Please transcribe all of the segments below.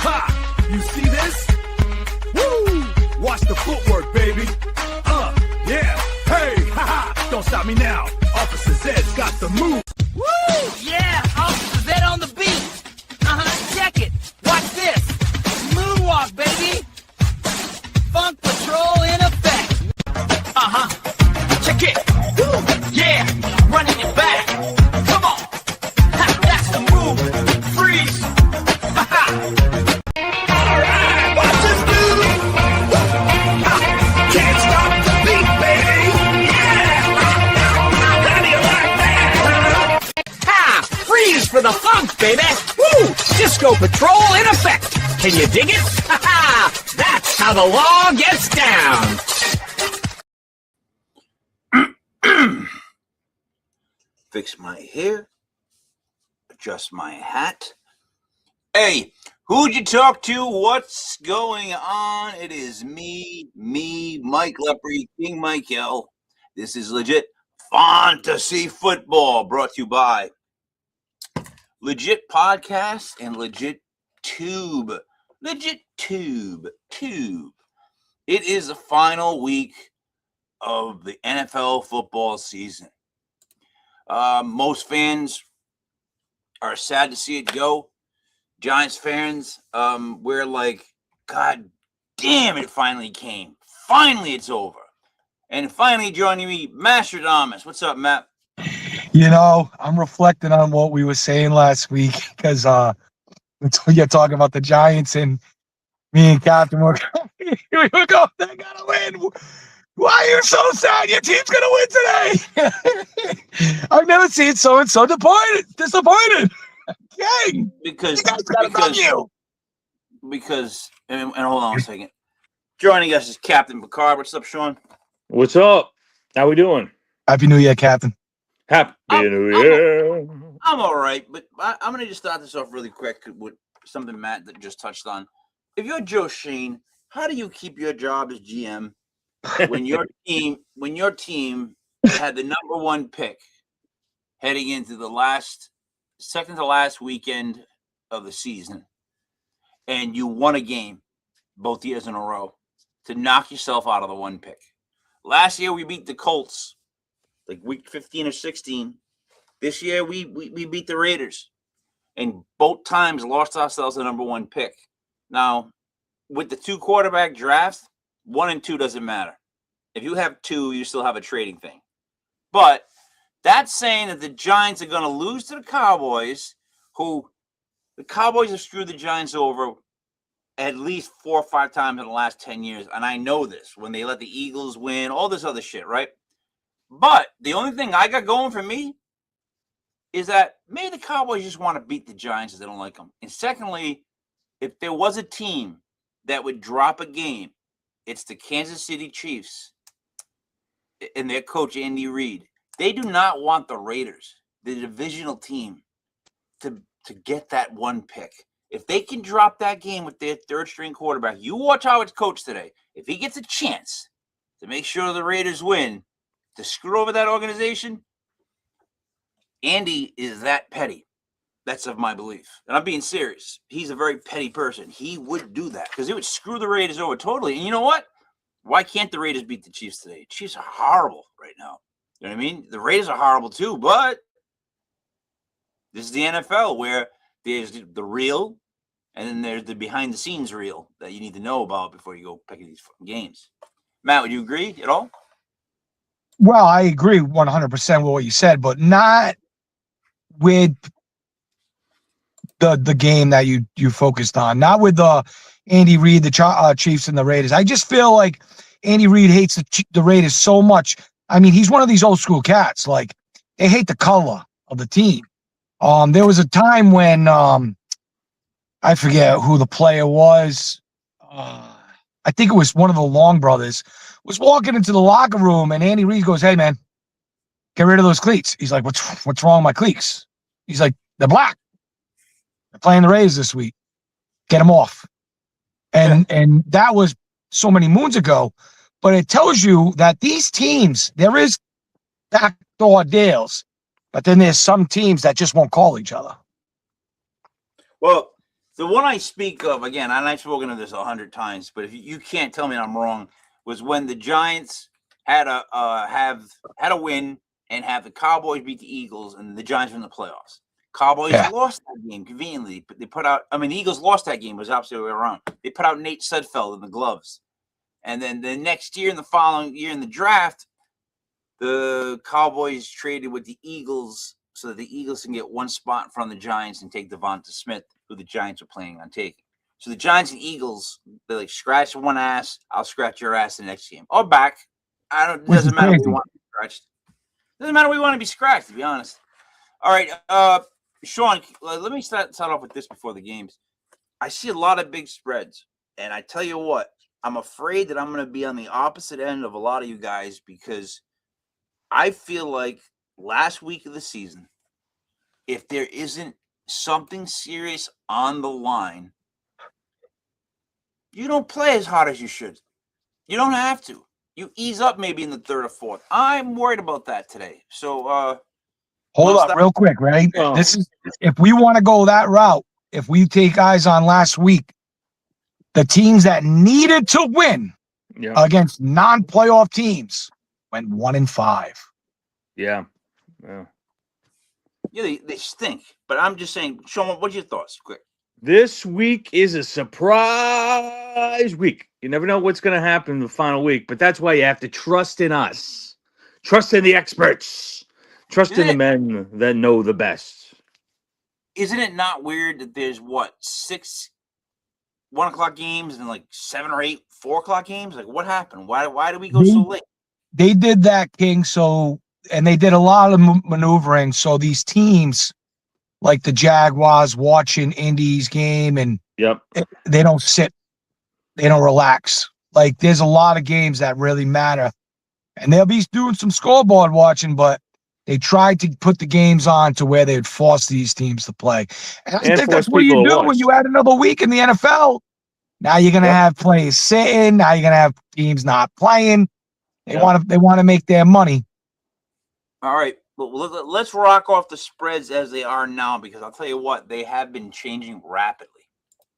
Ha! You see this? Woo! Watch the footwork, baby. Yeah. Hey, ha! Don't stop me now. Officer Zed's got the move. Woo! Yeah, Officer Zed on the beat. Check it. Watch this. Moonwalk, baby. Funk Patrol in effect. Check it. Woo! Yeah, running it back. Come on. Ha, that's the move. Freeze. Ha ha. Alright, watch this dude. Ha. Can't stop the beat, baby. Yeah. How do you like that? Ha! Freeze for the funk, baby. Woo! Disco Patrol in effect. Can you dig it? Ha ha! That's how the law gets down. Fix my hair, adjust my hat. Hey, who'd you talk to? What's going on? It is me, Mike Lepre, King Michael. This is Legit Fantasy Football, brought to you by Legit Podcast and Legit Tube. Legit Tube. It is the final week of the NFL football season. Most fans are sad to see it go. Giants fans, we're like, God damn, it finally came. Finally, it's over. And finally joining me, Mastradamus. What's up, Matt? You know, I'm reflecting on what we were saying last week because you're talking about the Giants and me and Captain were we were going, they gotta win. Why are you so sad? Your team's gonna win today. I've never seen someone so disappointed. Gang, Because and hold on a second. Joining us is Captain Picard. What's up, Sean? What's up? How we doing? Happy New Year, Captain. Happy New Year. I'm all right, but I'm going to just start this off really quick with something Matt that just touched on. If you're Joe Shane, how do you keep your job as GM when your team had the number one pick heading into the second to last weekend of the season, and you won a game both years in a row to knock yourself out of the one pick? Last year we beat the Colts, like week 15 or 16. This year we beat the Raiders, and both times lost ourselves the number one pick. Now, with the 2 quarterback draft, 1 and 2 doesn't matter. If you have 2, you still have a trading thing. But that's saying that the Giants are going to lose to the Cowboys, who the Cowboys have screwed the Giants over at least 4 or 5 times in the last 10 years. And I know this, when they let the Eagles win, all this other shit, right? But the only thing I got going for me is that maybe the Cowboys just want to beat the Giants because they don't like them. And secondly, if there was a team that would drop a game, it's the Kansas City Chiefs and their coach, Andy Reid. They do not want the Raiders, the divisional team, to get that one pick. If they can drop that game with their third-string quarterback, you watch how it's coached today. If he gets a chance to make sure the Raiders win, to screw over that organization, Andy is that petty. That's of my belief. And I'm being serious. He's a very petty person. He would do that because it would screw the Raiders over totally. And you know what? Why can't the Raiders beat the Chiefs today? Chiefs are horrible right now. You know what I mean? The Raiders are horrible too, but this is the NFL where there's the real and then there's the behind-the-scenes reel that you need to know about before you go picking these games. Matt, would you agree at all? Well, I agree 100% with what you said, but not with the game that you focused on. Not with the Andy Reid, the Chiefs, and the Raiders. I just feel like Andy Reid hates the Raiders so much. I mean, he's one of these old school cats. Like, they hate the color of the team. There was a time when I forget who the player was. I think it was one of the Long brothers. Was walking into the locker room, and Andy Reid goes, "Hey, man, get rid of those cleats." He's like, "What's wrong with my cleats?" He's like, "They're black. They're playing the Raiders this week. Get them off." And that was so many moons ago. But it tells you that these teams, there is backdoor deals, but then there's some teams that just won't call each other. Well, The one I speak of, again, and I've spoken of this 100 times, but if you can't tell me I'm wrong, was when the Giants had a win and have the Cowboys beat the Eagles and the Giants were in the playoffs. Cowboys lost that game conveniently, but the Eagles lost that game. It was absolutely around. They put out Nate Sudfeld in the gloves. And then the next year, in the following year in the draft, the Cowboys traded with the Eagles so that the Eagles can get one spot in front of the Giants and take Devonta Smith, who the Giants are planning on taking. So the Giants and Eagles, they're like, scratch one ass, I'll scratch your ass the next game. Or back. It doesn't matter what we want to be scratched. Doesn't matter what we want to be scratched, to be honest. All right, Sean, let me start off with this before the games. I see a lot of big spreads, and I tell you what, I'm afraid that I'm going to be on the opposite end of a lot of you guys because I feel like last week of the season, if there isn't something serious on the line, you don't play as hard as you should. You don't have to. You ease up maybe in the third or fourth. I'm worried about that today. So, hold up real quick, right? Oh. This is if we want to go that route, if we take eyes on last week, the teams that needed to win against non-playoff teams went 1-5. Yeah. Yeah, they stink. But I'm just saying, Sean, what's your thoughts? Quick. This week is a surprise week. You never know what's going to happen in the final week, but that's why you have to trust in us. Trust in the experts. Trust in the men that know the best. Isn't it not weird that there's, 6 1:00 games and like 7 or 8 4:00 games? Like, what happened? Why do we go so late? They did that, King, and they did a lot of maneuvering. So these teams, like the Jaguars, watching Indy's game, and they don't sit, they don't relax. Like, there's a lot of games that really matter, and they'll be doing some scoreboard watching, but they tried to put the games on to where they'd force these teams to play. And I think that's what you do when you add another week in the NFL. Now you're going to have players sitting. Now you're going to have teams not playing. They want to make their money. All right. Well, let's rock off the spreads as they are now, because I'll tell you what, they have been changing rapidly.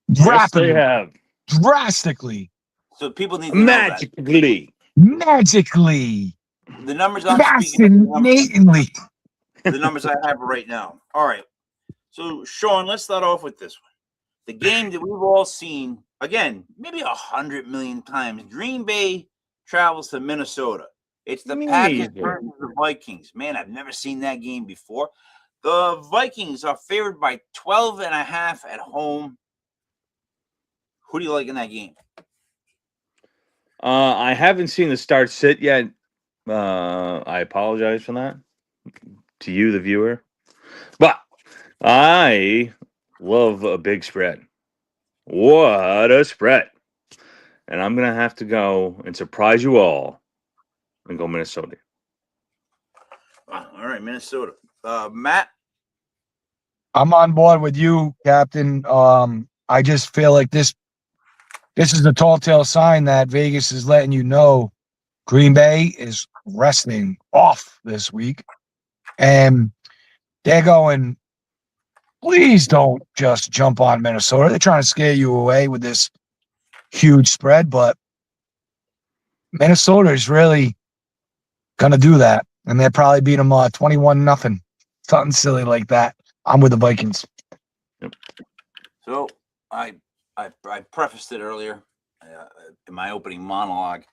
Yes, they have. Drastically. So people need to know that. Magically. The numbers I'm speaking of, the numbers I have right now. All right. So, Sean, let's start off with this one. The game that we've all seen, again, maybe 100 million times. Green Bay travels to Minnesota. It's the Packers versus the Vikings. Man, I've never seen that game before. The Vikings are favored by 12.5 at home. Who do you like in that game? I haven't seen the start sit yet. I apologize for that to you, the viewer. But I love a big spread. What a spread. And I'm going to have to go and surprise you all and go Minnesota. All right, Minnesota. Matt? I'm on board with you, Captain. I just feel like this is a tall tale sign that Vegas is letting you know Green Bay is resting off this week. And they're going, please don't just jump on Minnesota. They're trying to scare you away with this huge spread, but Minnesota is really going to do that. And they'll probably beat them 21-0. Something silly like that. I'm with the Vikings. So I prefaced it earlier in my opening monologue.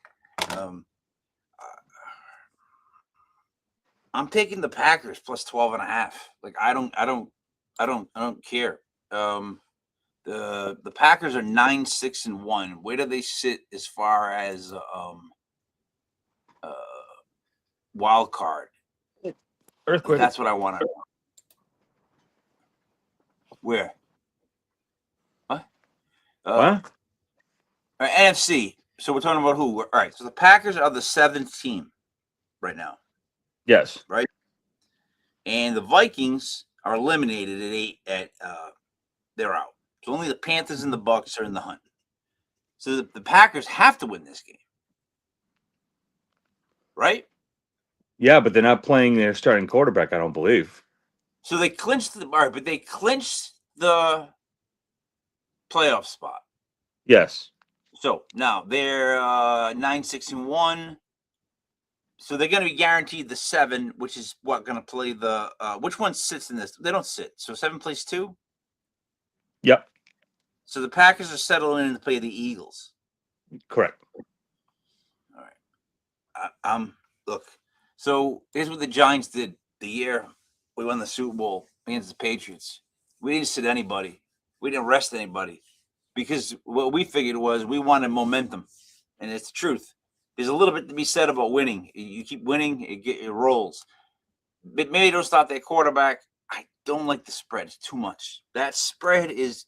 I'm taking the Packers plus 12.5. Like, I don't care. The Packers are 9-6-1. Where do they sit as far as wild card? Earthquake. That's what I want to know. Where? What? What? NFC. So we're talking about who? All right. So the Packers are the 7th team right now. Yes. Right. And the Vikings are eliminated at 8. They're out. So only the Panthers and the Bucs are in the hunt. So the Packers have to win this game. Right? Yeah, but they're not playing their starting quarterback, I don't believe. So they clinched but they clinched the playoff spot. Yes. So now they're 9-6-1. So they're going to be guaranteed the 7, which is what going to play the which one sits in this? They don't sit. So 7 plays 2. Yep. So the Packers are settling in to play the Eagles. Correct. All right. Look. So here's what the Giants did the year we won the Super Bowl against the Patriots. We didn't sit anybody. We didn't rest anybody because what we figured was we wanted momentum, and it's the truth. There's a little bit to be said about winning. You keep winning, it rolls. But maybe don't stop that quarterback. I don't like the spread. It's too much. That spread is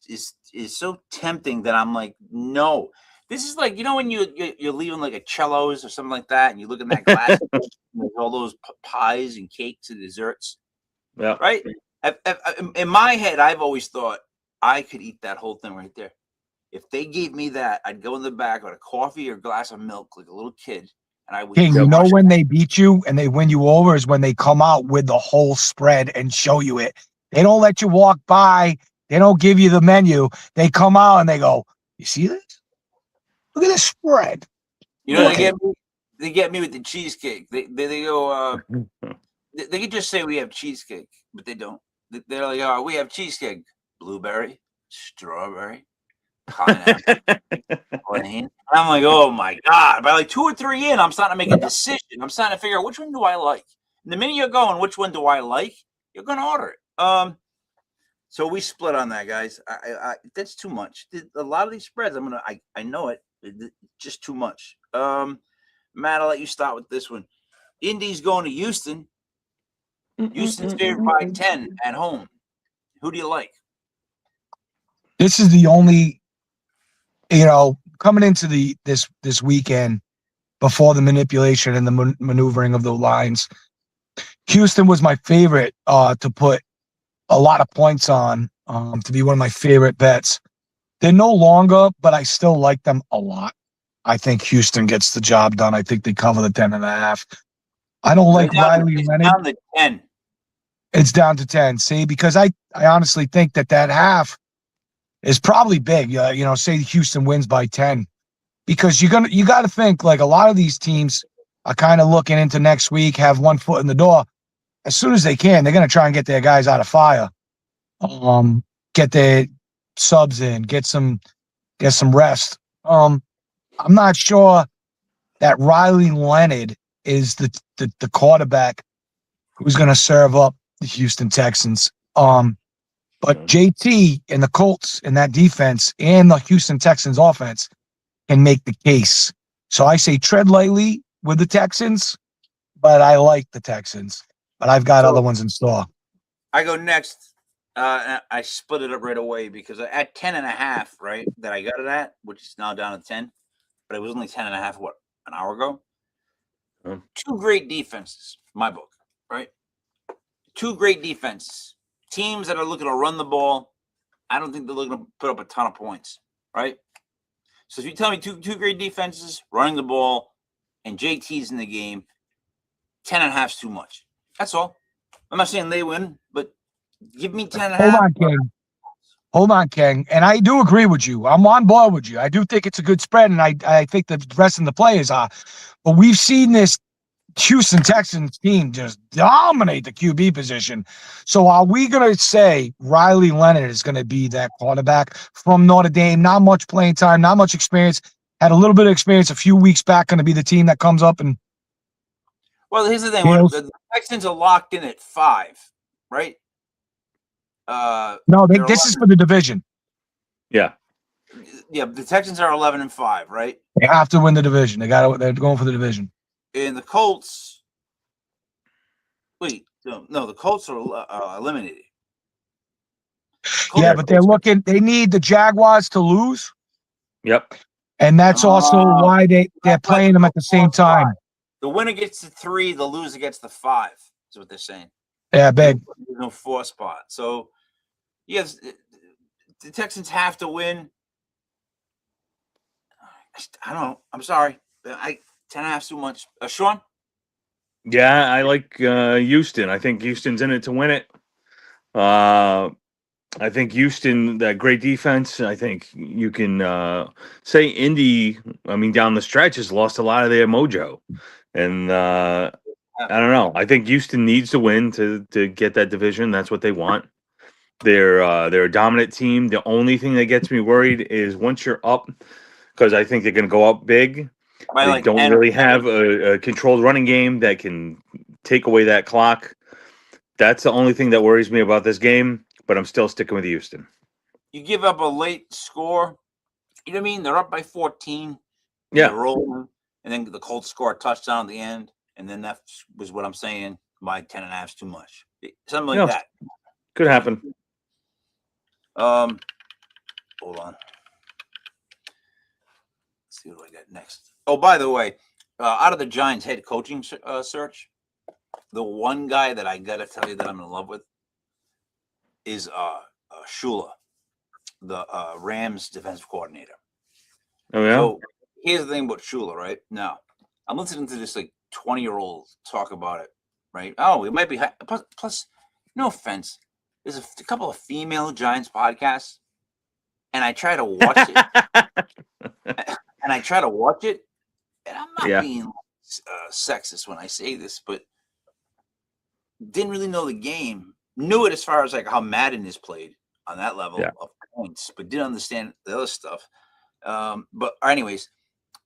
so tempting that I'm like, no. This is like, when you're leaving like a cellos or something like that, and you look in that glass, there's all those pies and cakes and desserts. Yeah. Right? In my head, I've always thought I could eat that whole thing right there. If they gave me that, I'd go in the back with a coffee or a glass of milk like a little kid, and I would. King, when they beat you and they win you over is when they come out with the whole spread and show you it. They don't let you walk by. They don't give you the menu. They come out and they go, "You see this? Look at this spread." They get me with the cheesecake. They go. They could just say we have cheesecake, but they don't. They're like, "Oh, we have cheesecake, blueberry, strawberry, pineapple." And I'm like, oh my God. By like 2 or 3 in, I'm starting to make a decision. I'm starting to figure out which one do I like. And the minute you're going, which one do I like? You're going to order it. So we split on that, guys. That's too much. A lot of these spreads, I know it. It's just too much. Matt, I'll let you start with this one. Indy's going to Houston. Houston's favored by 10 at home. Who do you like? This is the only, coming into this weekend before the manipulation and the maneuvering of the lines, Houston was my favorite to put a lot of points on, to be one of my favorite bets. They're no longer, but I still like them a lot. I think Houston gets the job done. I think they cover the 10.5. I don't like Riley Leonard. Down to 10. It's down to 10. See, because I honestly think that half is probably big. Say Houston wins by 10, because you got to think like a lot of these teams are kind of looking into next week, have one foot in the door. As soon as they can, they're going to try and get their guys out of fire, get their subs in, get some rest. I'm not sure that Riley Leonard is the quarterback who's going to serve up the Houston Texans. But JT and the Colts and that defense and the Houston Texans offense can make the case. So I say tread lightly with the Texans, but I like the Texans. But I've got other ones in store. I go next. I split it up right away because at 10.5, right, that I got it at, which is now down to 10, but it was only 10.5, an hour ago? Two great defenses, my book, right? Two great defenses. Teams that are looking to run the ball. I don't think they're looking to put up a ton of points, right? So if you tell me two great defenses, running the ball, and JT's in the game, 10.5 is too much. That's all. I'm not saying they win, but give me 10.5. Hold on, King. And I do agree with you. I'm on board with you. I do think it's a good spread, and I think the rest of the players are. But we've seen this Houston Texans team just dominate the QB position. So are we going to say Riley Leonard is going to be that quarterback from Notre Dame? Not much playing time, not much experience. Had a little bit of experience a few weeks back. Going to be the team that comes up and. Well, here's the thing. The Texans are locked in at 5, right? No, this is for the division. Yeah. Yeah, the Texans are 11-5, right? They have to win the division. They're going for the division. And the Colts. Wait, no, the Colts are eliminated. But they're looking. They need the Jaguars to lose. Yep. And that's also why they're playing them at the same time. The winner gets the 3, the loser gets the 5. Is what they're saying. Yeah, big. There's no 4 spot. So, yes, the Texans have to win. I don't know. I'm sorry. 10.5 too much. Sean? Yeah, I like Houston. I think Houston's in it to win it. I think Houston, that great defense. I think you can say Indy. I mean, down the stretch has lost a lot of their mojo, and I don't know. I think Houston needs to win to get that division. That's what they want. They're a dominant team. The only thing that gets me worried is once you're up, because I think they're going to go up big. By They like don't 10 or really have a controlled running game that can take away that clock. That's the only thing that worries me about this game. But I'm still sticking with Houston. you give up a late score. You know what I mean? They're up by 14. Yeah. They're rolling, and then the Colts score a touchdown at the end, and then that was what I'm saying. My 10.5 is too much. Something like that. Could happen. Hold on. Let's see what I got next. Oh, by the way, out of the Giants head coaching search, the one guy that I gotta tell you that I'm in love with is Shula, the Rams defensive coordinator. Oh yeah. So here's the thing about Shula, right? Now, I'm listening to this like 20-year-old talk about it, right? Oh, it might be plus. No offense, there's a couple of female Giants podcasts, and I try to watch it, and I'm not being sexist when I say this, but didn't really know the game. Knew it as far as like how Madden is played on that level of points, but didn't understand the other stuff. But anyways,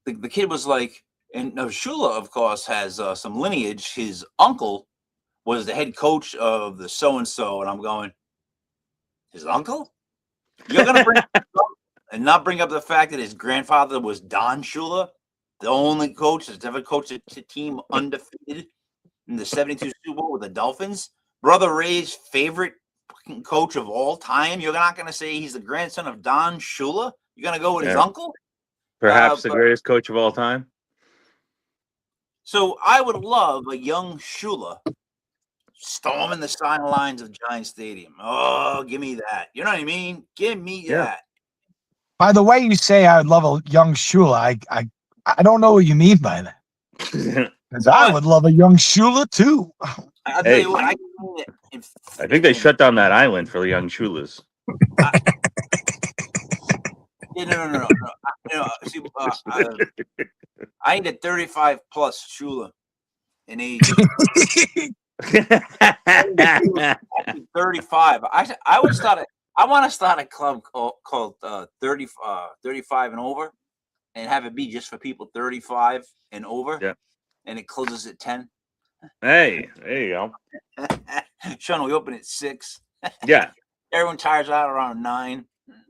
the kid was like, and Shula, of course, has some lineage. His uncle was the head coach of the so-and-so, and I'm going, his uncle? You're going to bring and not bring up the fact that his grandfather was Don Shula, the only coach that's ever coached a team undefeated in the 72 Super Bowl with the Dolphins. Brother Ray's favorite coach of all time. You're not going to say he's the grandson of Don Shula? You're going to go with his uncle? Perhaps the greatest coach of all time. So I would love a young Shula storming the sidelines of Giant Stadium. Oh, give me that. You know what I mean? Give me that. By the way, you say I would love a young Shula. I don't know what you mean by that. Because I would love a young Shula too. I'll tell you what, I think they shut down that island for the young Shulas. No. See, I need a 35 plus Shula in age. 35. I would start. I want to start a club called 35 and over, and have it be just for people 35 and over. Yeah. And it closes at 10. Hey, there you go. Sean, we open at 6. Yeah. Everyone tires out around 9.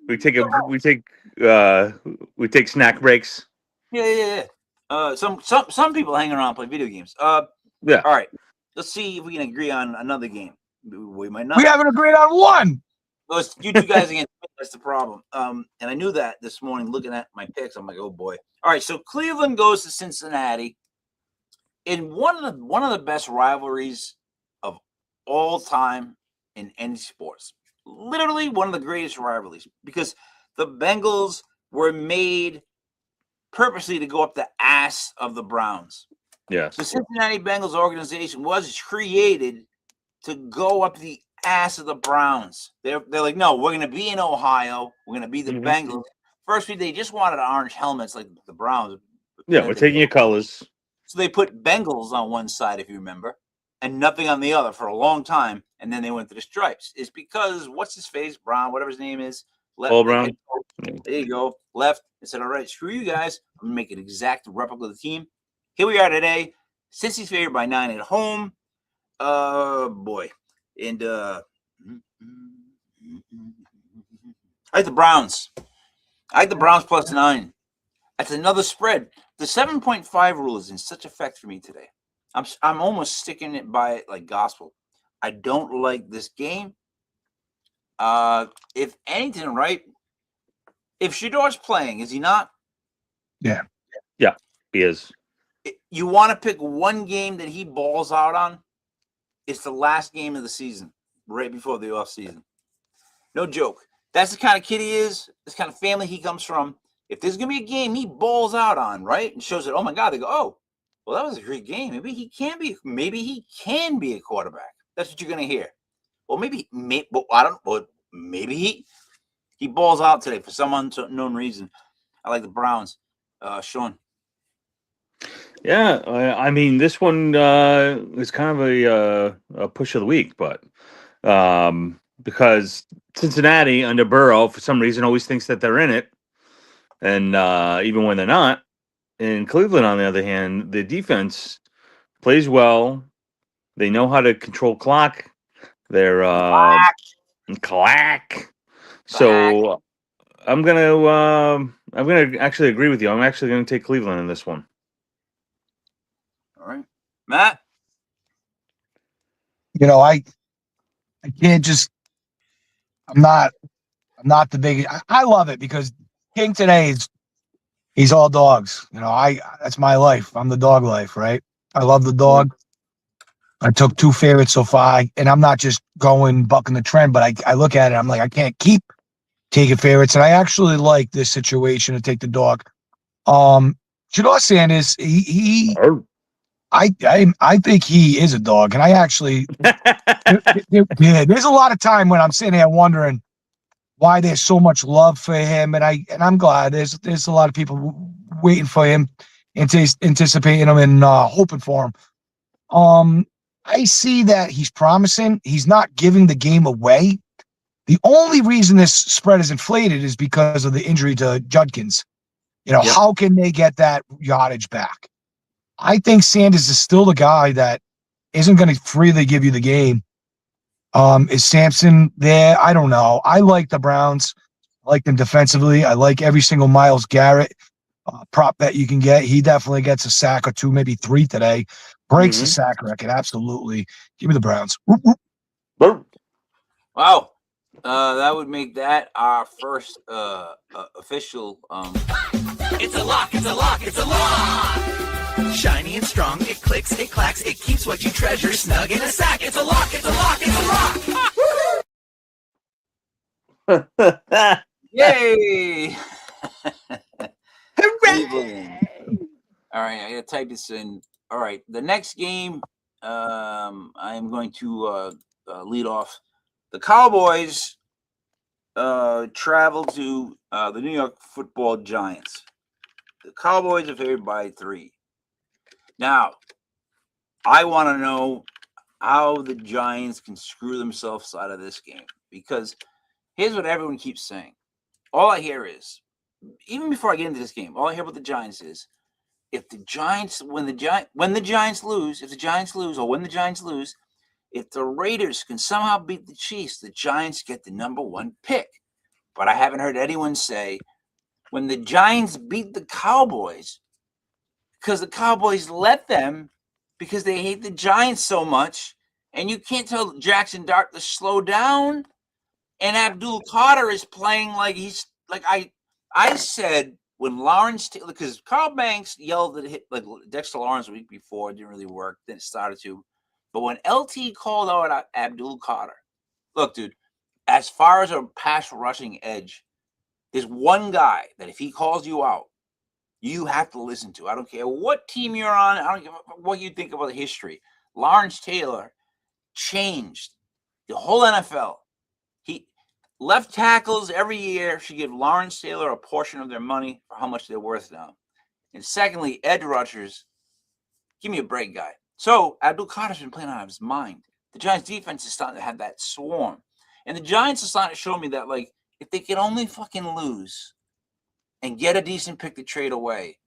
We take snack breaks. Yeah. Some people hang around and play video games. Yeah. All right. Let's see if we can agree on another game. We might not. We haven't agreed on one. You two guys against me, that's the problem. And I knew that this morning looking at my picks. I'm like, oh boy. All right. So Cleveland goes to Cincinnati in one of the best rivalries of all time in any sports. Literally one of the greatest rivalries, because the Bengals were made purposely to go up the ass of the Browns. Yes. The Cincinnati Bengals organization was created to go up the ass of the Browns. They're like, no, we're going to be in Ohio. We're going to be the Bengals. First, they just wanted orange helmets like the Browns. Yeah, we're taking your colors. So they put Bengals on one side, if you remember, and nothing on the other for a long time. And then they went to the stripes. It's because what's his face, Brown, whatever his name is, left. Paul Brown. There you go, left and said, "All right, screw you guys. I'm gonna make an exact replica of the team." Here we are today. Cincy's favored by 9 at home. Boy, and I like the Browns. I like the Browns plus 9. That's another spread. The 7.5 rule is in such effect for me today. I'm almost sticking it by it like gospel. I don't like this game. If anything, right? If Shador's playing, is he not? Yeah. Yeah, he is. You want to pick one game that he balls out on? It's the last game of the season, right before the offseason. No joke. That's the kind of kid he is. This kind of family he comes from. If there's going to be a game he balls out on, right, and shows it, oh, my God, they go, oh, well, that was a great game. Maybe he can be a quarterback. That's what you're going to hear. Well, maybe I don't. Well, maybe he balls out today for some unknown reason. I like the Browns. Sean. Yeah, I mean, this one is kind of a push of the week, but because Cincinnati under Burrow for some reason always thinks that they're in it, and even when they're not. In Cleveland, on the other hand, the defense plays well. They know how to control clock. They're clack. So I'm gonna actually agree with you. I'm actually gonna take Cleveland in this one. All right, Matt. You know, I can't just. I'm not the biggest. I love it because King today he's all dogs. You know, that's my life. I'm the dog life, right? I love the dog. I took 2 favorites so far, and I'm not just going bucking the trend, but I look at it, I'm like, I can't keep taking favorites, and I actually like this situation to take the dog. Jador Sanders, I think he is a dog, and I actually, there's a lot of time when I'm sitting here wondering why there's so much love for him, and I'm glad there's a lot of people waiting for him, anticipating him and hoping for him. I see that he's promising. He's not giving the game away. The only reason this spread is inflated is because of the injury to Judkins. You know, how can they get that yardage back? I think Sanders is still the guy that isn't going to freely give you the game. Is Sampson there? I don't know. I like the Browns. I like them defensively. I like every single Myles Garrett prop bet you can get. He definitely gets a sack or 2, maybe 3 today. Breaks the sack record. Absolutely. Give me the Browns. Wow. That would make that our first official. It's a lock, it's a lock, it's a lock! Shiny and strong, it clicks, it clacks, it keeps what you treasure snug in a sack. It's a lock, it's a lock, it's a lock! Yay! Hooray! All right, I gotta type this in. All right, the next game, I am going to lead off. The Cowboys travel to the New York Football Giants. The Cowboys are favored by 3. Now, I want to know how the Giants can screw themselves out of this game, because here's what everyone keeps saying. All I hear is, even before I get into this game, all I hear about the Giants is, if the Giants lose, if the Raiders can somehow beat the Chiefs, the Giants get the number 1 pick. But I haven't heard anyone say, when the Giants beat the Cowboys, because the Cowboys let them, because they hate the Giants so much, and you can't tell Jackson Dart to slow down, and Abdul Carter is playing like he's like I said when Lawrence, because Carl Banks yelled at like Dexter Lawrence the week before, it didn't really work, then it started to, but when LT called out Abdul Carter, look, dude, as far as a pass rushing edge, there's one guy that if he calls you out, you have to listen to. I don't care what team you're on. I don't care what you think about the history. Lawrence Taylor changed the whole NFL. He left tackles every year should give Lawrence Taylor a portion of their money for how much they're worth now. And secondly, edge rushers, give me a break, guy. So Abdul Carter's been playing out of his mind. The Giants defense is starting to have that swarm. And the Giants are starting to show me that, like, if they can only fucking lose and get a decent pick to trade away,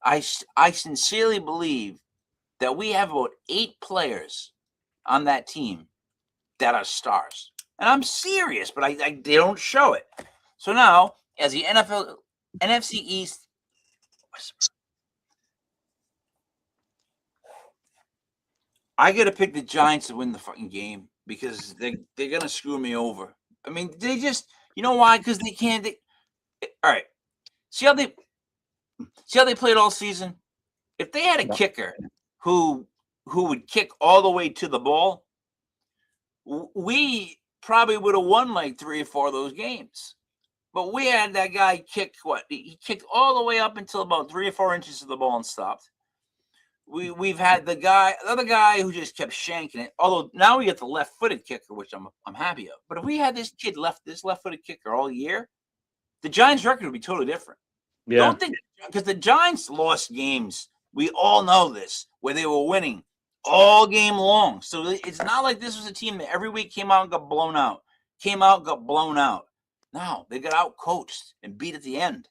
I sincerely believe that we have about 8 players on that team that are stars. And I'm serious, but they don't show it. So now, as the NFC East, I got to pick the Giants to win the fucking game because they're going to screw me over. I mean, they just, you know why? Because they can't. All right. See how they played all season? If they had a kicker who would kick all the way to the ball, we probably would have won like 3 or 4 of those games. But we had that guy kick he kicked all the way up until about 3 or 4 inches of the ball and stopped. we've had the other guy who just kept shanking it. Although now we get the left-footed kicker, which I'm happy of. But if we had this left-footed kicker all year, the Giants' record would be totally different. Yeah. Don't think because the Giants lost games. We all know this where they were winning all game long. So it's not like this was a team that every week came out and got blown out. No, they got out coached and beat at the end.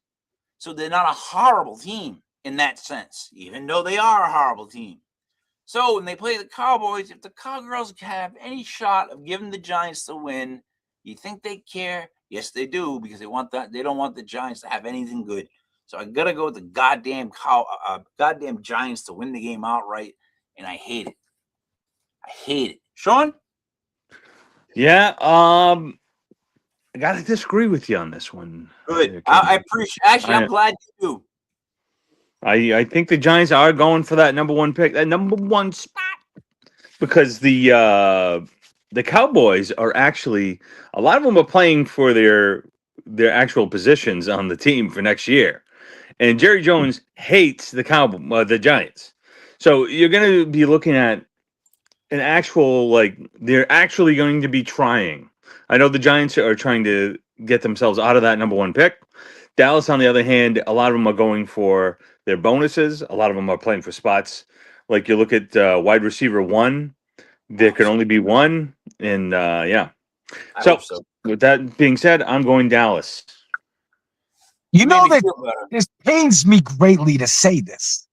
So they're not a horrible team in that sense, even though they are a horrible team. So when they play the Cowboys, if the Cowgirls have any shot of giving the Giants the win, you think they care? Yes, they do, because they don't want the Giants to have anything good. So I gotta go with the goddamn Giants to win the game outright, and I hate it. Sean? Yeah, I gotta disagree with you on this one. Good. I appreciate. Actually, I'm glad you do. I think the Giants are going for that number one pick, that number one spot, because the Cowboys are actually, a lot of them are playing for their actual positions on the team for next year, and Jerry Jones hates the Giants, so you're going to be looking at an actual, like, they're actually going to be trying. I know the Giants are trying to get themselves out of that number one pick. Dallas, on the other hand, a lot of them are going for their bonuses. A lot of them are playing for spots. Like you look at wide receiver 1, there can only be one. And yeah. So with that being said, I'm going Dallas. You know that this pains me greatly to say this,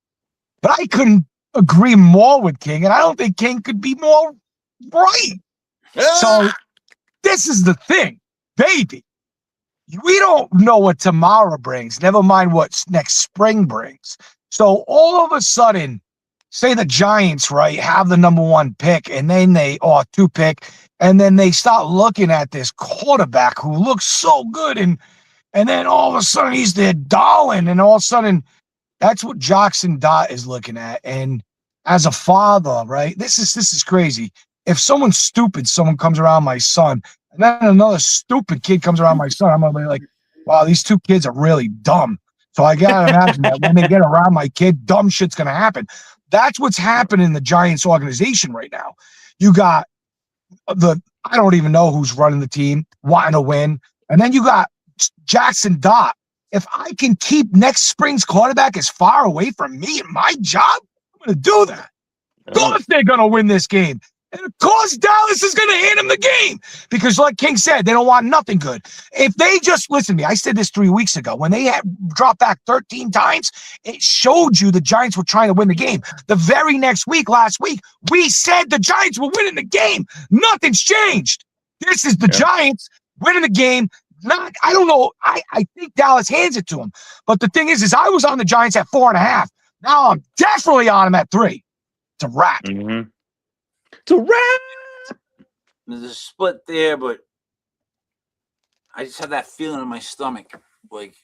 but I couldn't agree more with King, and I don't think King could be more right. So this is the thing, baby. We don't know what tomorrow brings, never mind what next spring brings. So all of a sudden, say the Giants, right, have the number one pick, and then or 2 pick, and then they start looking at this quarterback who looks so good, and then all of a sudden he's their darling, and all of a sudden that's what Jackson Dot is looking at. And as a father, right, this is crazy. If someone comes around my son, and then another stupid kid comes around my son, I'm gonna be like, wow, these 2 kids are really dumb. So I gotta imagine that when they get around my kid, dumb shit's gonna happen. That's what's happening in the Giants organization right now. You got I don't even know who's running the team, wanting to win. And then you got Jackson Dot. If I can keep next spring's quarterback as far away from me and my job, I'm gonna do that. Of course they're gonna win this game. And of course, Dallas is going to hand him the game because, like King said, they don't want nothing good. If they just listen to me, I said this 3 weeks ago when they had dropped back 13 times, it showed you the Giants were trying to win the game. The very next week, last week, we said the Giants were winning the game. Nothing's changed. This is the Giants winning the game. I don't know. I think Dallas hands it to them. But the thing is I was on the Giants at 4.5. Now I'm definitely on them at 3. It's a wrap. Mm-hmm. It's a wrap. There's a split there, but I just have that feeling in my stomach, like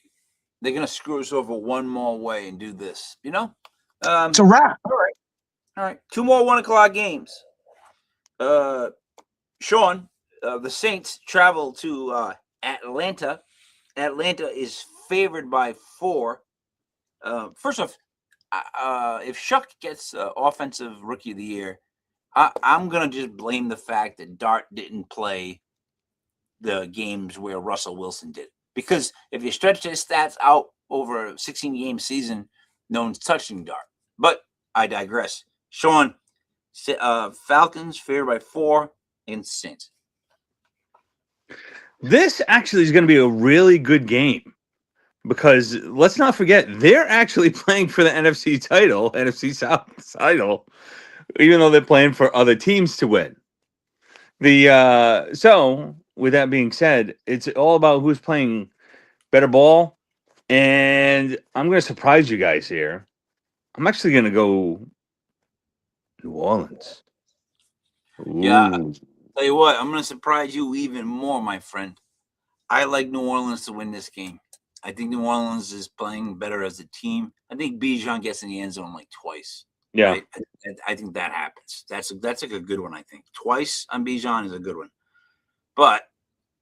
they're gonna screw us over one more way and do this. You know, it's a wrap. All right. 2 more 1 o'clock games. Sean, the Saints travel to Atlanta. Atlanta is favored by 4. First off, if Shuck gets offensive rookie of the year, I'm going to just blame the fact that Dart didn't play the games where Russell Wilson did. Because if you stretch his stats out over a 16-game season, no one's touching Dart. But I digress. Sean, Falcons favored by 4 against the Saints. This actually is going to be a really good game because let's not forget, they're actually playing for the NFC South title. Even though they're playing for other teams to win. So with that being said, it's all about who's playing better ball. And I'm going to surprise you guys here. I'm actually going to go New Orleans. Ooh. Yeah, I'll tell you what, I'm going to surprise you even more, my friend. I like New Orleans to win this game. I think New Orleans is playing better as a team. I think Bijan gets in the end zone like twice. Yeah, right? I think that happens. That's like a good one. I think twice on Bijan is a good one, but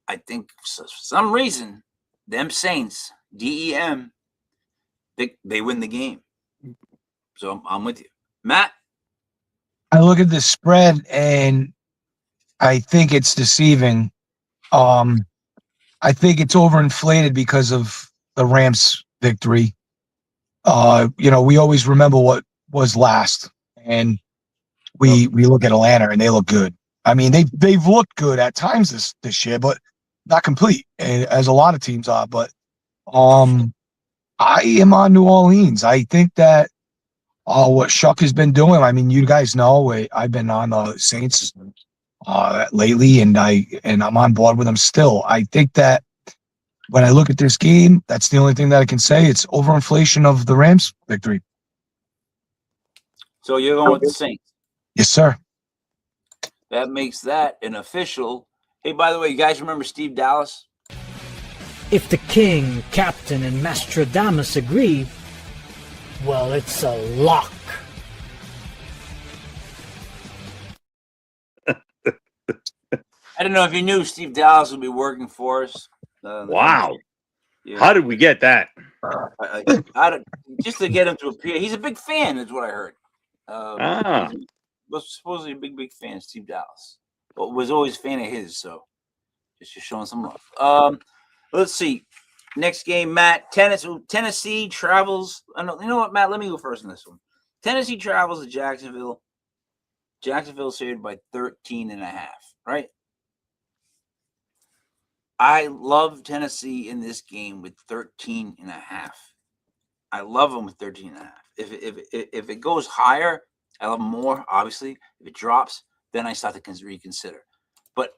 I think for some reason them Saints DEM they win the game. So I'm with you. Matt? I look at this spread and I think it's deceiving. I think it's overinflated because of the Rams victory. We always remember what was last, and we look at Atlanta and they look good. I mean, they've looked good at times this year, but not complete, as a lot of teams are. But I am on New Orleans. I think that what Shuck has been doing. I mean, you guys know I've been on the Saints lately, and I'm on board with them still. I think that when I look at this game, that's the only thing that I can say. It's overinflation of the Rams victory. So you're going with the Saints. Yes, sir. That makes that an official. Hey, by the way, you guys remember Steve Dallas? If the king, captain, and Mastradamus agree, well, it's a lock. I don't know if you knew Steve Dallas would be working for us. Wow. Yeah. How did we get that? Just to get him to appear. He's a big fan, is what I heard. Was supposedly a big fan of Steve Dallas. But was always a fan of his, so just showing some love. Let's see. Next game, Matt. Tennessee travels. You know what, Matt? Let me go first in this one. Tennessee travels to Jacksonville. Jacksonville's favored by 13.5, right? I love Tennessee in this game with 13.5. I love them with 13.5. If it goes higher, I love them more, obviously. If it drops, then I start to reconsider. But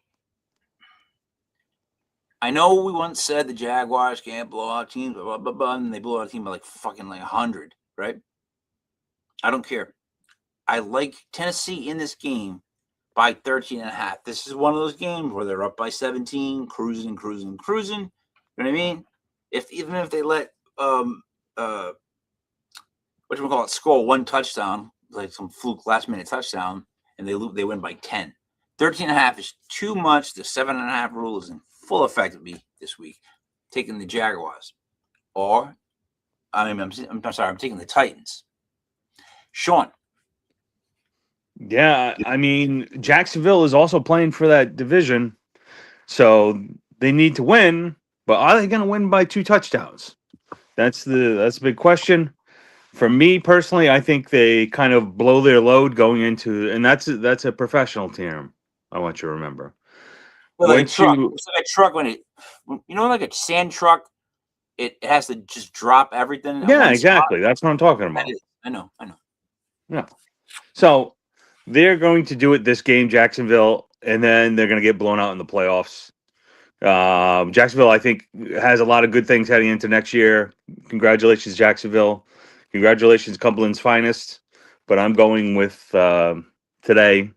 I know we once said the Jaguars can't blow out teams, blah, blah, blah, and they blew out a team by like 100, right? I don't care. I like Tennessee in this game by 13.5. This is one of those games where they're up by 17, cruising. You know what I mean? Even if they let score one touchdown, like some fluke last minute touchdown, and they win by 10. 13.5 is too much. The 7.5 rule is in full effect of me this week. Taking the Jaguars, I'm taking the Titans. Sean. Yeah, I mean, Jacksonville is also playing for that division, so they need to win. But are they going to win by 2 touchdowns? That's the big question. For me personally, I think they kind of blow their load going into, and that's a professional team. I want you to remember. Well, like a truck. It's like a truck like a sand truck, it has to just drop everything. Yeah, exactly. That's what I'm talking about. I know. Yeah. So they're going to do it this game, Jacksonville, and then they're going to get blown out in the playoffs. Jacksonville, I think, has a lot of good things heading into next year. Congratulations, Jacksonville. Congratulations, Cumberland's finest. But I'm going with today,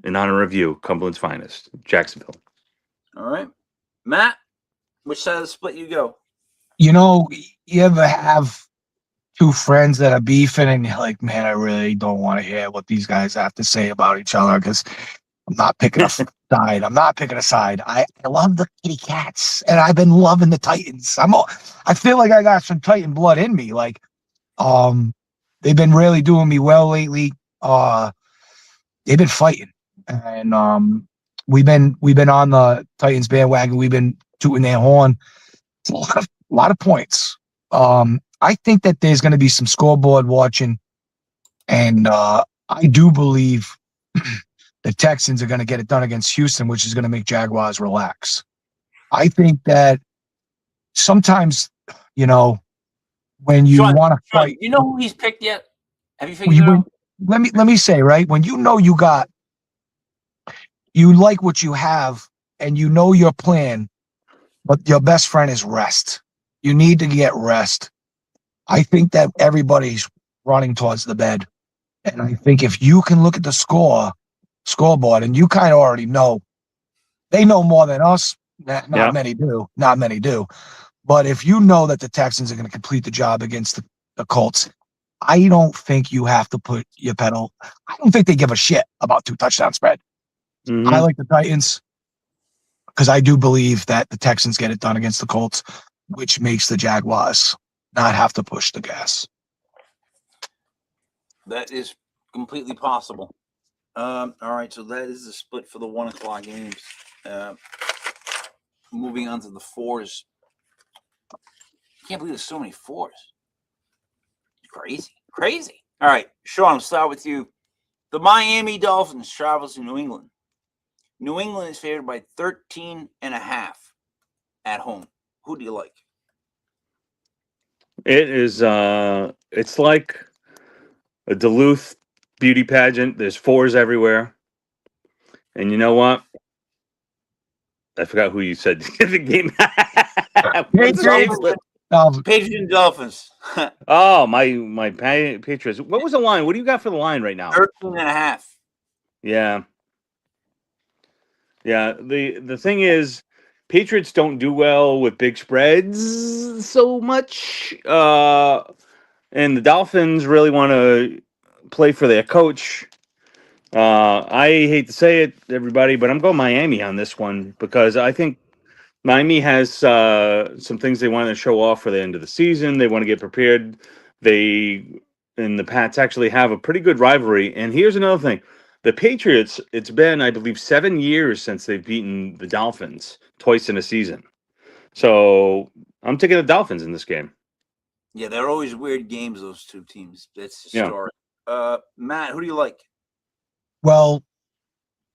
in honor of you, Cumberland's finest, Jacksonville. All right. Matt, which side of the split you go? You ever have 2 friends that are beefing and you're like, man, I really don't want to hear what these guys have to say about each other because I'm not picking a side. I'm not picking a side. I love the kitty cats, and I've been loving the Titans. I feel like I got some Titan blood in me. Like, they've been really doing me well lately. They've been fighting, and we've been on the Titans bandwagon. We've been tooting their horn. It's a lot of points. I think that there's going to be some scoreboard watching, and I do believe the Texans are going to get it done against Houston, which is going to make Jaguars relax. I think that sometimes, when you want to fight, you know who he's picked yet? Have you figured it out? Let me say, right, when you like what you have and you know your plan, but your best friend is rest. You need to get rest. I think that everybody's running towards the bed. And I think if you can look at the scoreboard, and you kind of already know, they know more than us. Not many do. But if you know that the Texans are going to complete the job against the Colts, I don't think you have to put your pedal. I don't think they give a shit about 2 touchdown spread. Mm-hmm. I like the Titans because I do believe that the Texans get it done against the Colts, which makes the Jaguars not have to push the gas. That is completely possible. All right, so that is the split for the 1 o'clock games. Moving on to the 4s. I can't believe there's so many 4s. Crazy. All right, Sean, I'll start with you. The Miami Dolphins travels to New England. New England is favored by 13.5 at home. Who do you like? It is. It's like a Duluth beauty pageant. There's 4s everywhere, and you know what? I forgot who you said the game. What's the Patriots. split? Patriots and Dolphins. Oh, my Patriots. What was the line? What do you got for the line right now? 13.5. Yeah. The thing is, Patriots don't do well with big spreads so much. And the Dolphins really want to play for their coach. I hate to say it, everybody, but I'm going Miami on this one because I think Miami has some things they want to show off for the end of the season. They want to get prepared. They and the Pats actually have a pretty good rivalry. And here's another thing. The Patriots, it's been, I believe, 7 years since they've beaten the Dolphins twice in a season. So I'm taking the Dolphins in this game. Yeah, they're always weird games, those two teams. That's historic. Matt, who do you like? Well,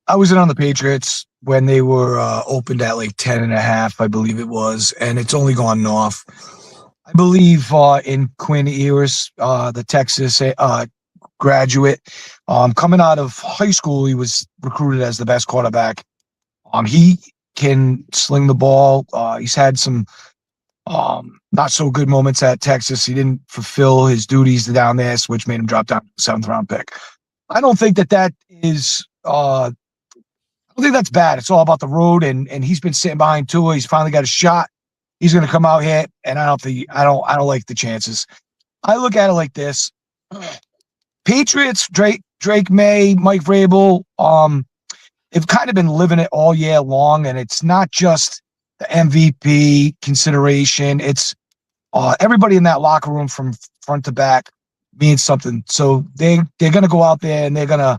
I was in on the Patriots when they were opened at like 10.5, I believe it was, and it's only gone north. I believe in Quinn Ewers, the Texas graduate, coming out of high school, he was recruited as the best quarterback. He can sling the ball. He's had some not so good moments at Texas. He didn't fulfill his duties down there, which made him drop down to the 7th round pick. I don't think that is. I don't think that's bad. It's all about the road, and he's been sitting behind Tua. He's finally got a shot. He's going to come out hit, and I don't like the chances. I look at it like this: Patriots, Drake May, Mike Vrabel, have kind of been living it all year long, and it's not just the MVP consideration. It's everybody in that locker room from front to back means something. So they're going to go out there and they're going to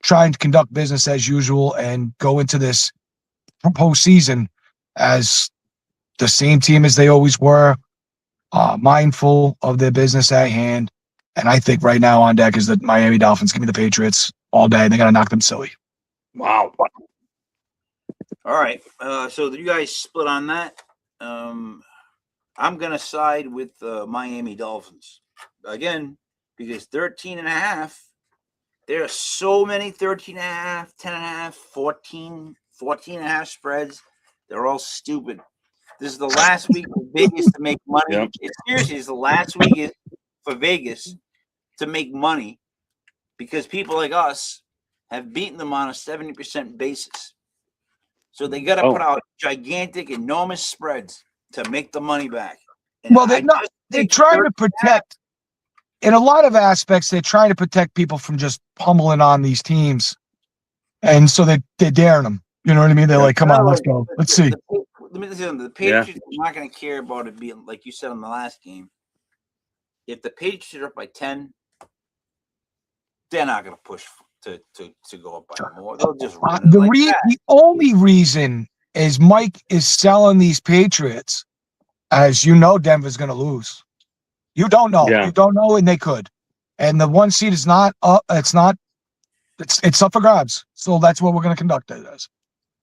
try and conduct business as usual and go into this postseason as the same team as they always were, mindful of their business at hand. And I think right now on deck is the Miami Dolphins. Give me the Patriots all day. They're going to knock them silly. Wow. All right. So you guys split on that. I'm going to side with the Miami Dolphins. Again, because 13.5, there are so many 13.5, 10.5, 14.5 spreads. They're all stupid. This is the last week for Vegas to make money. Yep. Seriously, it's the last week for Vegas to make money because people like us have beaten them on a 70% basis. So they got to put out gigantic, enormous spreads to make the money back. And well, they're trying to protect. In a lot of aspects, they're trying to protect people from just pummeling on these teams. And so they're daring them. You know what I mean? They're like, come on, let's go. Let's see. Let me tell you, the Patriots are not going to care about it being, like you said in the last game. If the Patriots are up by 10, they're not going to push to go up by more. They'll just run it the only reason is Mike is selling these Patriots, as you know, Denver's going to lose. You don't know. Yeah. You don't know, and they could. And the 1 seed is not up. It's up for grabs. So that's what we're going to conduct it as.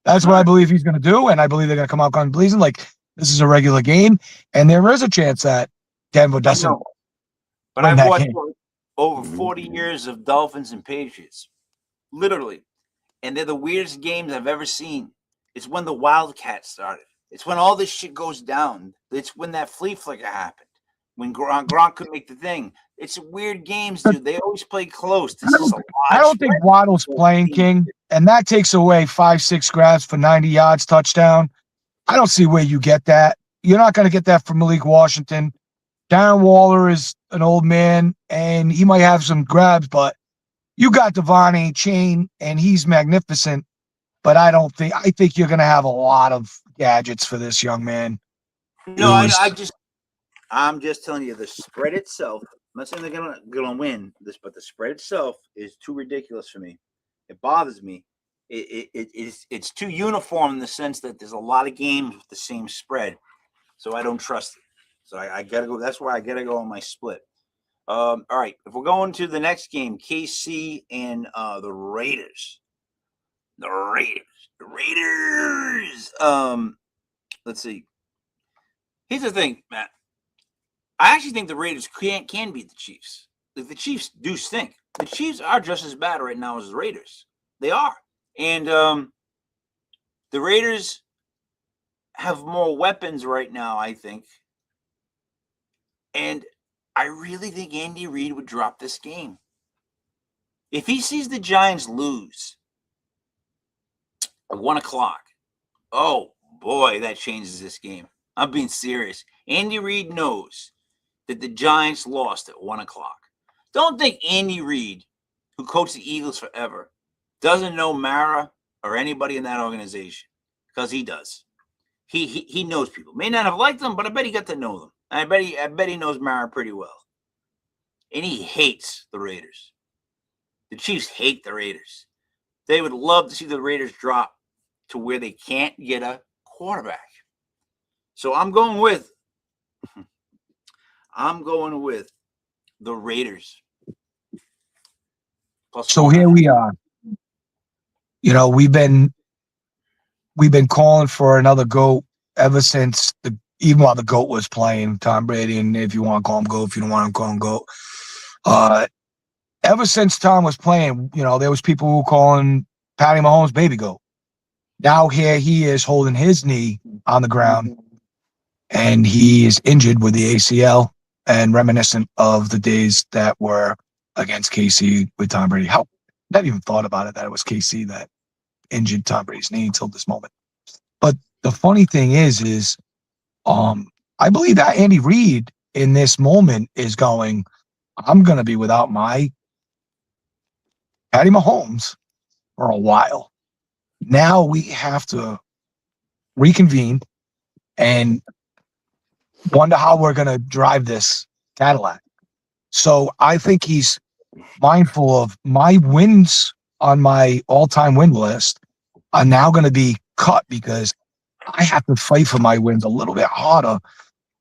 That's what I believe he's going to do, and I believe they're going to come out guns blazing like this is a regular game, and there is a chance that Denver doesn't. But I've watched over 40 years of Dolphins and Patriots, literally, and they're the weirdest games I've ever seen. It's when the Wildcats started. It's when all this shit goes down. It's when that flea flicker happened. When Gronk could make the thing. It's weird games, dude. They always play close. I don't think Waddle's playing, King, and that takes away 5-6 grabs for 90 yards touchdown. I don't see where you get that. You're not going to get that from Malik Washington. Darren Waller is an old man, and he might have some grabs, but you got Devon Chain, and he's magnificent. But I think you're going to have a lot of gadgets for this young man. No, I'm just telling you, the spread itself not saying they're gonna win this, but the spread itself is too ridiculous for me. It bothers me. It's too uniform in the sense that there's a lot of games with the same spread, so I don't trust it. So I gotta go. That's why I gotta go on my split. All right, if we're going to the next game, KC and the Raiders. The Raiders. Let's see. Here's the thing, Matt. I actually think the Raiders can beat the Chiefs. The Chiefs do stink. The Chiefs are just as bad right now as the Raiders. They are. And the Raiders have more weapons right now, I think. And I really think Andy Reid would drop this game. If he sees the Giants lose at 1 o'clock, oh boy, that changes this game. I'm being serious. Andy Reid knows that the Giants lost at 1 o'clock. Don't think Andy Reid, who coached the Eagles forever, doesn't know Mara or anybody in that organization, because he does. He knows people. May not have liked them, but I bet he got to know them. I bet he knows Mara pretty well. And he hates the Raiders. The Chiefs hate the Raiders. They would love to see the Raiders drop to where they can't get a quarterback. So I'm going with the Raiders. So here we are. You know, we've been calling for another GOAT ever since even while the GOAT was playing, Tom Brady, and if you want to call him GOAT, if you don't want to call him GOAT. Ever since Tom was playing, you know, there was people who were calling Patty Mahomes baby GOAT. Now here he is holding his knee on the ground, and he is injured with the ACL and reminiscent of the days that were against KC with Tom Brady. How never even thought about it that it was KC that injured Tom Brady's knee until this moment. But the funny thing is I believe that Andy Reid in this moment is going, I'm going to be without my Patty Mahomes for a while. Now we have to reconvene and wonder how we're going to drive this Cadillac. So I think he's mindful of my wins on my all-time win list are now going to be cut because I have to fight for my wins a little bit harder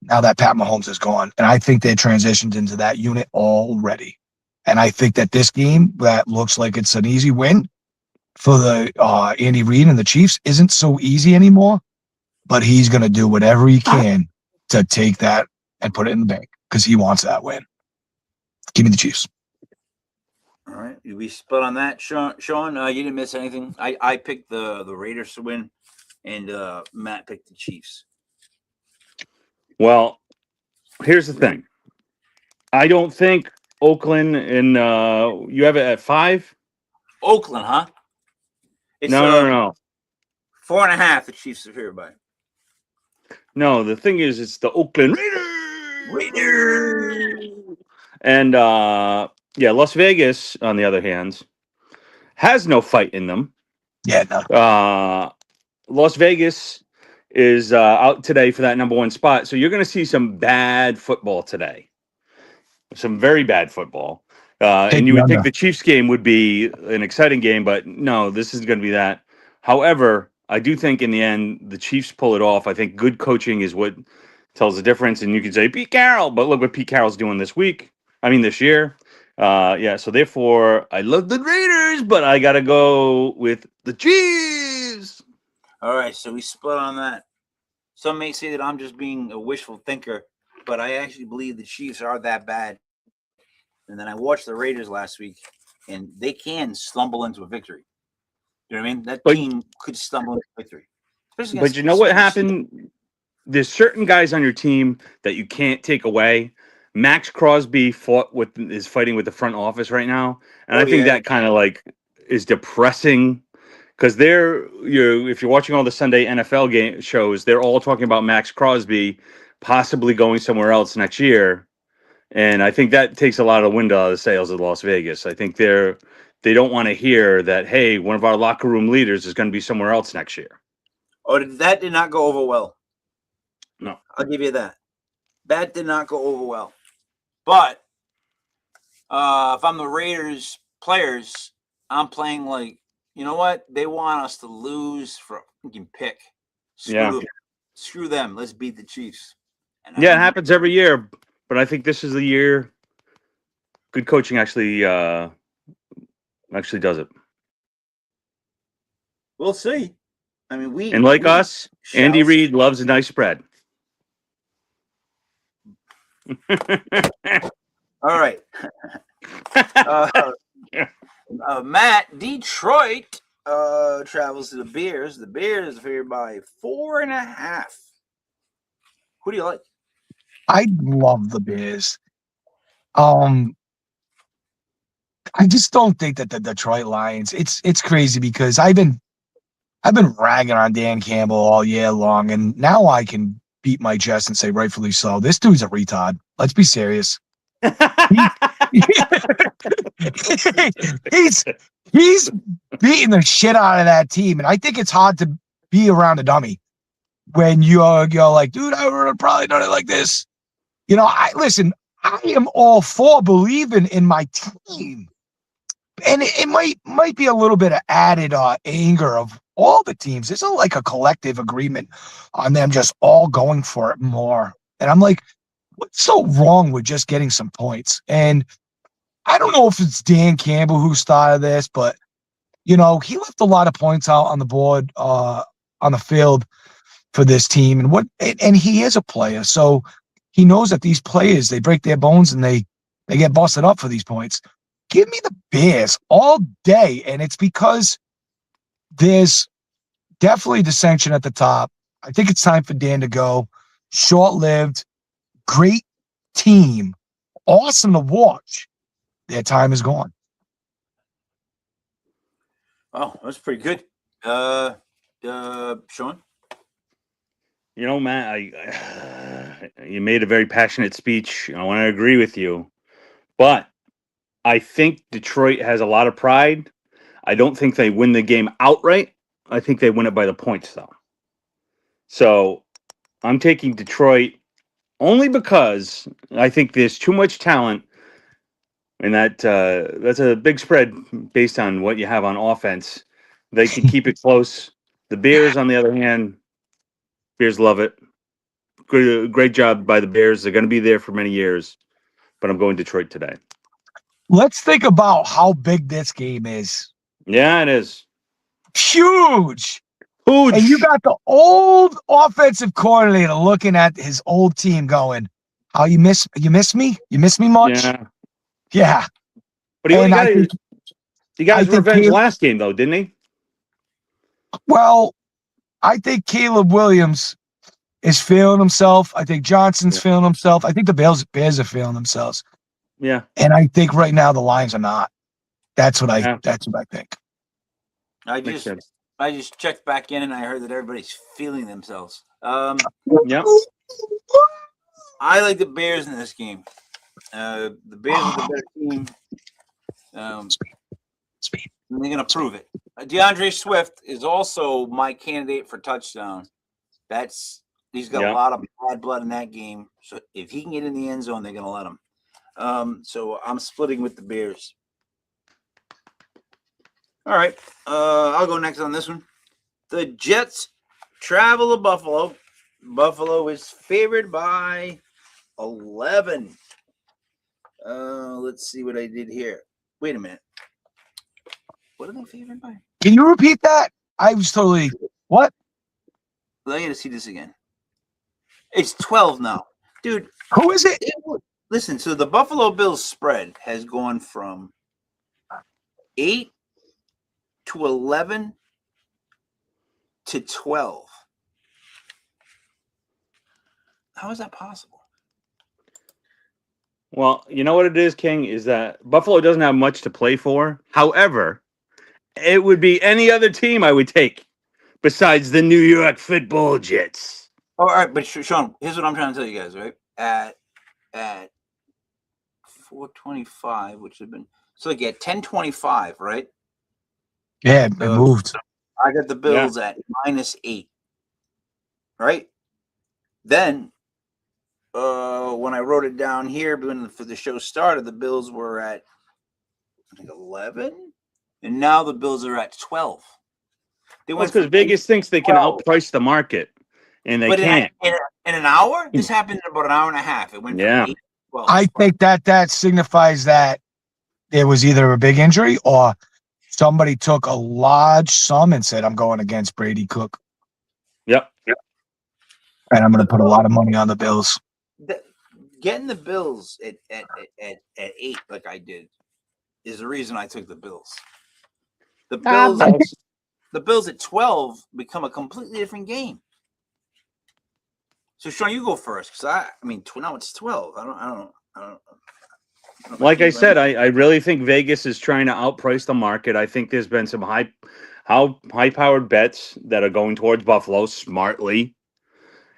now that Pat Mahomes is gone. And I think they transitioned into that unit already. And I think that this game that looks like it's an easy win for the Andy Reid and the Chiefs isn't so easy anymore, but he's going to do whatever he can to take that and put it in the bank because he wants that win. Give me the Chiefs. All right, we split on that, Sean. You didn't miss anything. I picked the Raiders to win, and Matt picked the Chiefs. Well, here's the thing. I don't think Oakland and you have it at 5. Oakland, huh? It's, No. 4.5. The Chiefs are here by. No, the thing is, it's the Oakland Raiders. And Las Vegas, on the other hand, has no fight in them. Yeah, no. Las Vegas is out today for that number 1 spot. So you're going to see some bad football today. Some very bad football. And you would think the Chiefs game would be an exciting game, but no, this is going to be that. However, I do think in the end, the Chiefs pull it off. I think good coaching is what tells the difference. And you can say Pete Carroll, but look what Pete Carroll's doing this year. So therefore, I love the Raiders, but I got to go with the Chiefs. All right, so we split on that. Some may say that I'm just being a wishful thinker, but I actually believe the Chiefs are that bad. And then I watched the Raiders last week, and they can stumble into a victory. You know what I mean? That team could stumble into victory. But you know what happened? There's certain guys on your team that you can't take away. Max Crosby is fighting with the front office right now, and I think that kind of like is depressing because if you're watching all the Sunday NFL game shows, they're all talking about Max Crosby possibly going somewhere else next year, and I think that takes a lot of wind out of the sails of Las Vegas. I think they don't want to hear that, hey, one of our locker room leaders is going to be somewhere else next year. Oh, that did not go over well. No. I'll give you that. That did not go over well. But If I'm the Raiders players, I'm playing like, you know what? They want us to lose for a fucking pick. Screw them. Let's beat the Chiefs. And Yeah, it happens every year, but I think this is the year good coaching actually does it. We'll see. I mean, And like us, Andy Reid loves a nice spread. All right. Matt, Detroit travels to the Bears. The Bears are favored by 4.5. Who do you like? I love the Bears. I just don't think that the Detroit Lions. It's crazy because I've been ragging on Dan Campbell all year long, and now I can beat my chest and say rightfully so. This dude's a retard. Let's be serious. He's beating the shit out of that team, and I think it's hard to be around a dummy when you're like, dude, I would have probably done it like this. I am all for believing in my team. And it might be a little bit of added anger of all the teams. There's like a collective agreement on them just all going for it more. And I'm like, what's so wrong with just getting some points? And I don't know if it's Dan Campbell who started this, but he left a lot of points out on the board, on the field for this team. And he is a player, so he knows that these players, they break their bones and they get busted up for these points. Give me the Bears all day, and it's because there's definitely dissension at the top. I think it's time for Dan to go. Short-lived, great team, awesome to watch. Their time is gone. Oh, that's pretty good. Sean? Matt, you made a very passionate speech. I want to agree with you. But I think Detroit has a lot of pride. I don't think they win the game outright. I think they win it by the points, though. So I'm taking Detroit only because I think there's too much talent, and that's a big spread based on what you have on offense. They can keep it close. The Bears, on the other hand, Bears love it. Great job by the Bears. They're going to be there for many years, but I'm going Detroit today. Let's think about how big this game is. Yeah, it is. Huge. Huge. And you got the old offensive coordinator looking at his old team going, "How you miss me? You miss me much?" Yeah. But he got his revenge last game, though, didn't he? Well, I think Caleb Williams is feeling himself. I think Johnson's feeling himself. I think the Bears are feeling themselves. Yeah. And I think right now the Lions are not. That's what I think. I just checked back in and I heard that everybody's feeling themselves. Yep. I like the Bears in this game. The Bears are the better team. Speed. And they're going to prove it. DeAndre Swift is also my candidate for touchdown. He's got a lot of bad blood in that game. So if he can get in the end zone, they're going to let him. So I'm splitting with the Bears. All right. I'll go next on this one. The Jets travel to Buffalo. Buffalo is favored by 11. Let's see what I did here. Wait a minute. What are they favored by? Can you repeat that? I was totally what? I got to see this again. It's 12 now, dude. Who is it? Listen, so the Buffalo Bills spread has gone from 8 to 11 to 12. How is that possible? Well, you know what it is, King, is that Buffalo doesn't have much to play for. However, it would be any other team I would take besides the New York Football Jets. All right, but Sean, here's what I'm trying to tell you guys, right? At 425, which have been so like at 1025, right? Yeah, it moved. I got the Bills at -8, right? Then when I wrote it down here, for the show started, the Bills were at I think 11, and now the Bills are at 12. They Well, went because from Vegas thinks they can 12. outprice the market, and they But can't. in an hour, this happened in about an hour and a half. It went from Yeah. 8 to 12. I think that signifies that there was either a big injury or somebody took a large sum and said, I'm going against Brady Cook. Yep. And I'm going to put a lot of money on the Bills. Getting the Bills at 8 like I did is the reason I took the Bills. The Bills at 12 become a completely different game. So Sean, you go first because I mean now it's 12. I don't Like I said, I really think Vegas is trying to outprice the market. I think there's been some high-powered bets that are going towards Buffalo smartly.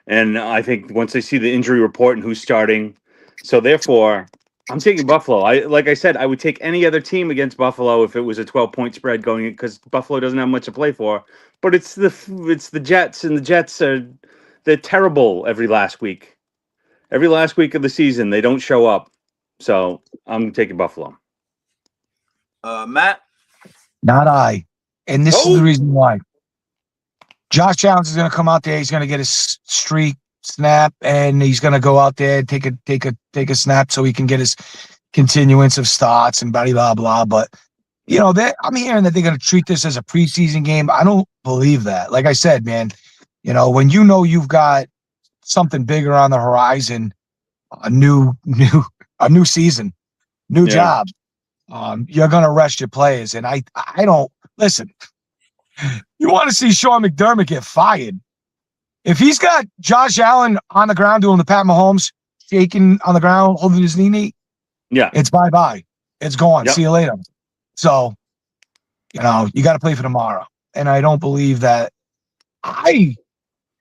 And I think once they see the injury report and who's starting, so therefore, I'm taking Buffalo. Like I said, I would take any other team against Buffalo if it was a 12-point spread going in because Buffalo doesn't have much to play for. But it's the Jets, and the Jets they're terrible every last week. Every last week of the season, they don't show up. So I'm taking Buffalo. Matt? Not I. And this is the reason why. Josh Allen is going to come out there. He's going to get his streak snap, and he's going to go out there and take a snap so he can get his continuance of starts and blah blah blah. But I'm hearing that they're going to treat this as a preseason game. I don't believe that. Like I said, man, when you've got something bigger on the horizon, a new season, new job, you're going to rest your players. And I don't listen. You want to see Sean McDermott get fired. If he's got Josh Allen on the ground doing the Pat Mahomes, shaking on the ground, holding his knee, it's bye-bye. It's gone. Yep. See you later. So, you got to play for tomorrow. And I don't believe that. I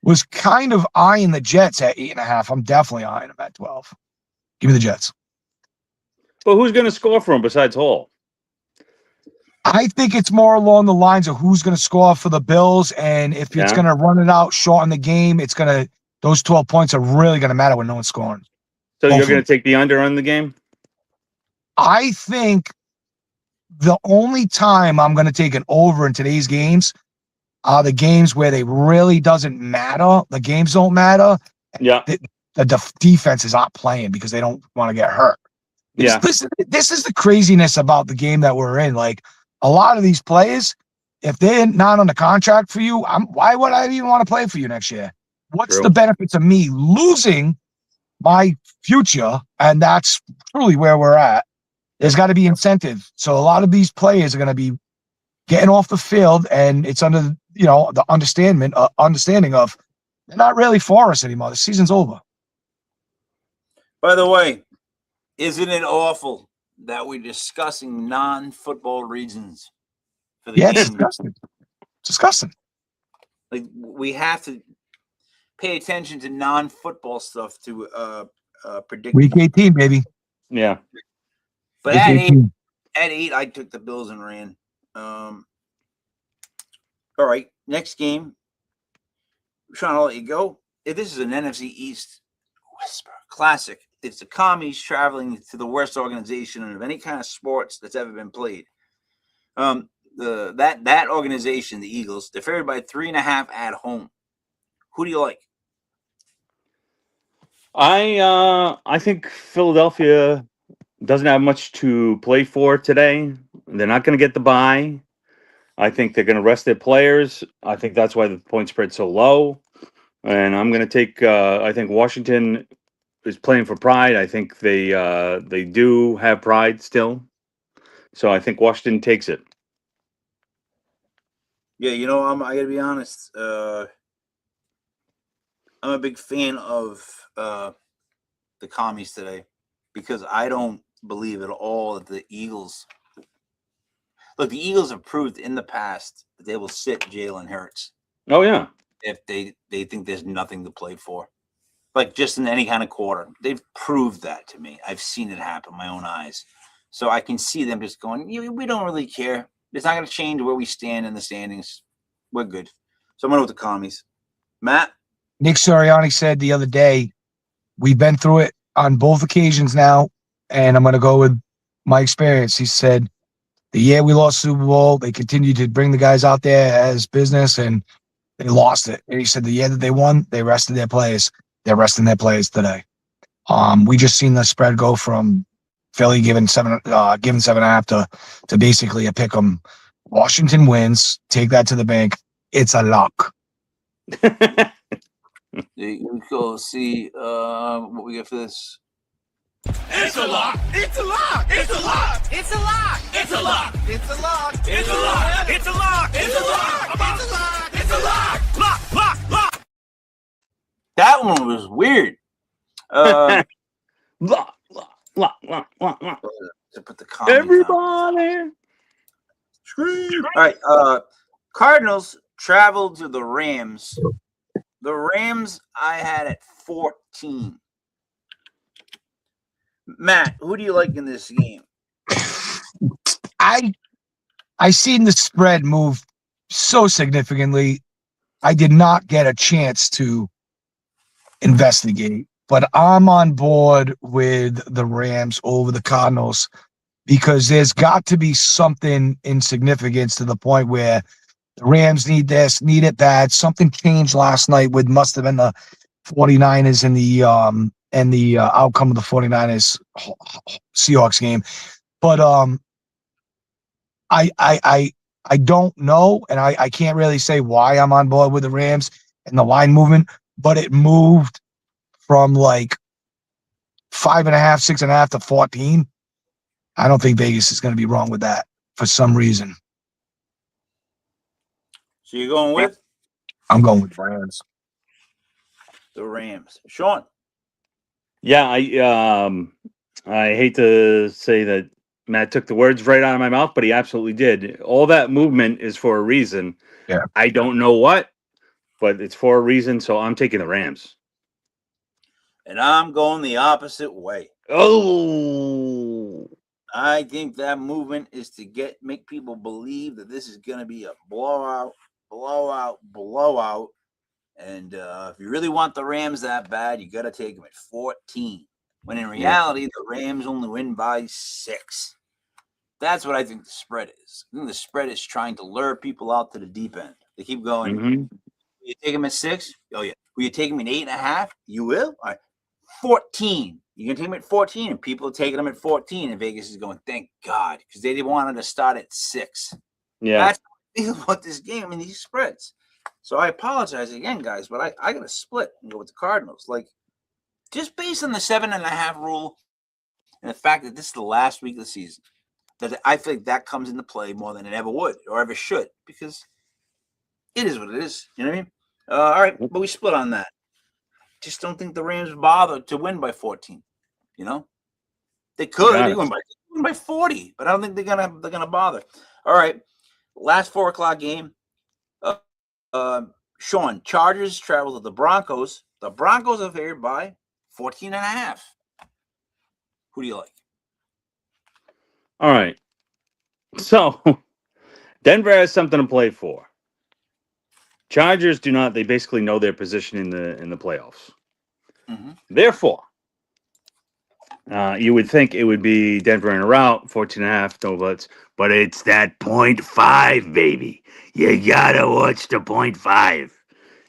was kind of eyeing the Jets at 8.5. I'm definitely eyeing them at 12. Give me the Jets. But who's going to score for him besides Hall? I think it's more along the lines of who's going to score for the Bills, and if it's going to run it out, shorten the game, those 12 points are really going to matter when no one's scoring. So you're going to take the under on the game? I think the only time I'm going to take an over in today's games are the games where they really doesn't matter. The games don't matter. Yeah. The defense is not playing because they don't want to get hurt. Yeah. This is the craziness about the game that we're in. Like, a lot of these players, if they're not on the contract for you, why would I even want to play for you next year? What's the benefit of me losing my future? And that's truly where we're at. There's got to be incentive. So a lot of these players are going to be getting off the field, and it's under the understanding of they're not really for us anymore. The season's over. By the way, isn't it awful that we're discussing non-football reasons for the game? It's disgusting. Disgusting. Like, we have to pay attention to non-football stuff to predict. Week 18, baby. Yeah. But at 8, I took the Bills and ran. All right, next game. Sean, I'll let you go. If this is an NFC East whisper classic. It's the commies traveling to the worst organization of any kind of sports that's ever been played. That organization, the Eagles, they're favored by 3.5 at home. Who do you like? I think Philadelphia doesn't have much to play for today. They're not going to get the bye. I think they're going to rest their players. I think that's why the point spread's so low. And I'm going to take. I think Washington is playing for pride. I think they do have pride still. So I think Washington takes it. Yeah, I got to be honest. I'm a big fan of the commies today because I don't believe at all that the Eagles. Look, the Eagles have proved in the past that they will sit Jalen Hurts. Oh yeah. If they think there's nothing to play for. Like just in any kind of quarter. They've proved that to me. I've seen it happen with my own eyes. So I can see them just going, we don't really care. It's not going to change where we stand in the standings. We're good. So I'm going with the commies. Matt? Nick Sirianni said the other day we've been through it on both occasions now, and I'm going to go with my experience. He said the year we lost Super Bowl, they continued to bring the guys out there as business, and they lost it. And he said the year that they won, they rested their players. They're resting their players today. We just seen the spread go from Philly giving 7.5 to basically a pick 'em. Washington wins. Take that to the bank. It's a lock. You go see what we get for this. It's a lock. It's a lock. It's a lock. It's a lock. It's a lock. It's a lock. It's a lock. It's a lock. It's a lock. It's a lock. It's a lock. Lock. Lock. Lock. That one was weird. Lock, lock, lock, lock, lock, lock. To put the comedy down. Everybody. Scream. All right. Cardinals traveled to the Rams. The Rams I had at 14. Matt, who do you like in this game? I seen the spread move so significantly. I did not get a chance to investigate, but I'm on board with the Rams over the Cardinals because there's got to be something in significance to the point where the Rams need this, need it bad. Something changed last night with must have been the 49ers in the outcome of the 49ers Seahawks game. But I don't know, and I can't really say why I'm on board with the Rams and the line movement, but it moved from like 5.5, 6.5 to 14. I don't think Vegas is going to be wrong with that for some reason. So you're going with? I'm going with Rams. The Rams. Sean. Yeah, I hate to say that Matt took the words right out of my mouth, but he absolutely did. All that movement is for a reason. Yeah. I don't know what, but it's for a reason, so I'm taking the Rams. And I'm going the opposite way. Oh. I think that movement is to make people believe that this is going to be a blowout. And if you really want the Rams that bad, you got to take them at 14. When in reality, the Rams only win by 6. That's what I think the spread is. I think the spread is trying to lure people out to the deep end. They keep going. Will you take them at 6? Oh, yeah. Will you take them at 8.5? You will? All right. 14. You can take them at 14, and people are taking them at 14, and Vegas is going, thank God, because they wanted to start at 6. Yeah. That's what this game and these spreads. So I apologize again, guys, but I got to split and go with the Cardinals. Like, just based on the 7.5 rule and the fact that this is the last week of the season, that I think that comes into play more than it ever would or ever should, because it is what it is. You know what I mean? All right, but we split on that. Just don't think the Rams bother to win by 14. You know, they could. They win by 40, but I don't think they're gonna bother. All right, last 4 o'clock game. Sean, Chargers travel to the Broncos. The Broncos are favored by 14.5. Who do you like? All right. So Denver has something to play for. Chargers do not. They basically know their position in the playoffs. Therefore, you would think it would be Denver in a rout, 14.5, no blitz, but it's that 0.5, baby. You gotta watch the 0.5.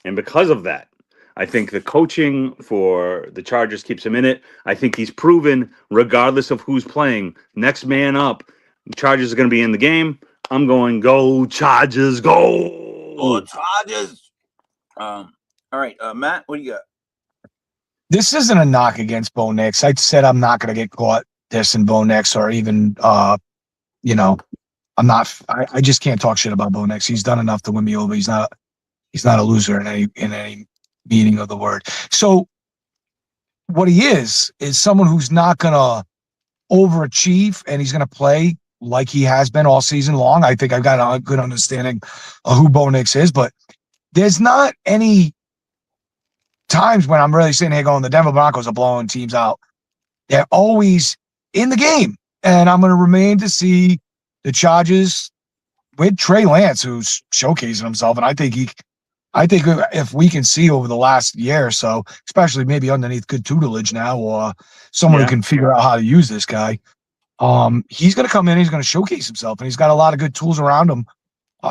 And because of that, I think the coaching for the Chargers keeps him in it. I think he's proven, regardless of who's playing, next man up, the Chargers are going to be in the game. I'm going, go Chargers, go! Go Chargers! All right, Matt, what do you got? This isn't a knock against Bo Nix. I said I'm not going to get caught dissing Bo Nix or even, I'm not. I just can't talk shit about Bo Nix. He's done enough to win me over. He's not a loser in any meaning of the word. So what he is someone who's not going to overachieve, and he's going to play like he has been all season long. I think I've got a good understanding of who Bo Nix is, but there's not any times when I'm really sitting here going, the Denver Broncos are blowing teams out. They're always in the game, and I'm going to remain to see the Chargers with Trey Lance, who's showcasing himself, and I think I think if we can see over the last year or so, especially maybe underneath good tutelage now, or someone who can figure out how to use this guy, he's going to come in, he's going to showcase himself, and he's got a lot of good tools around him.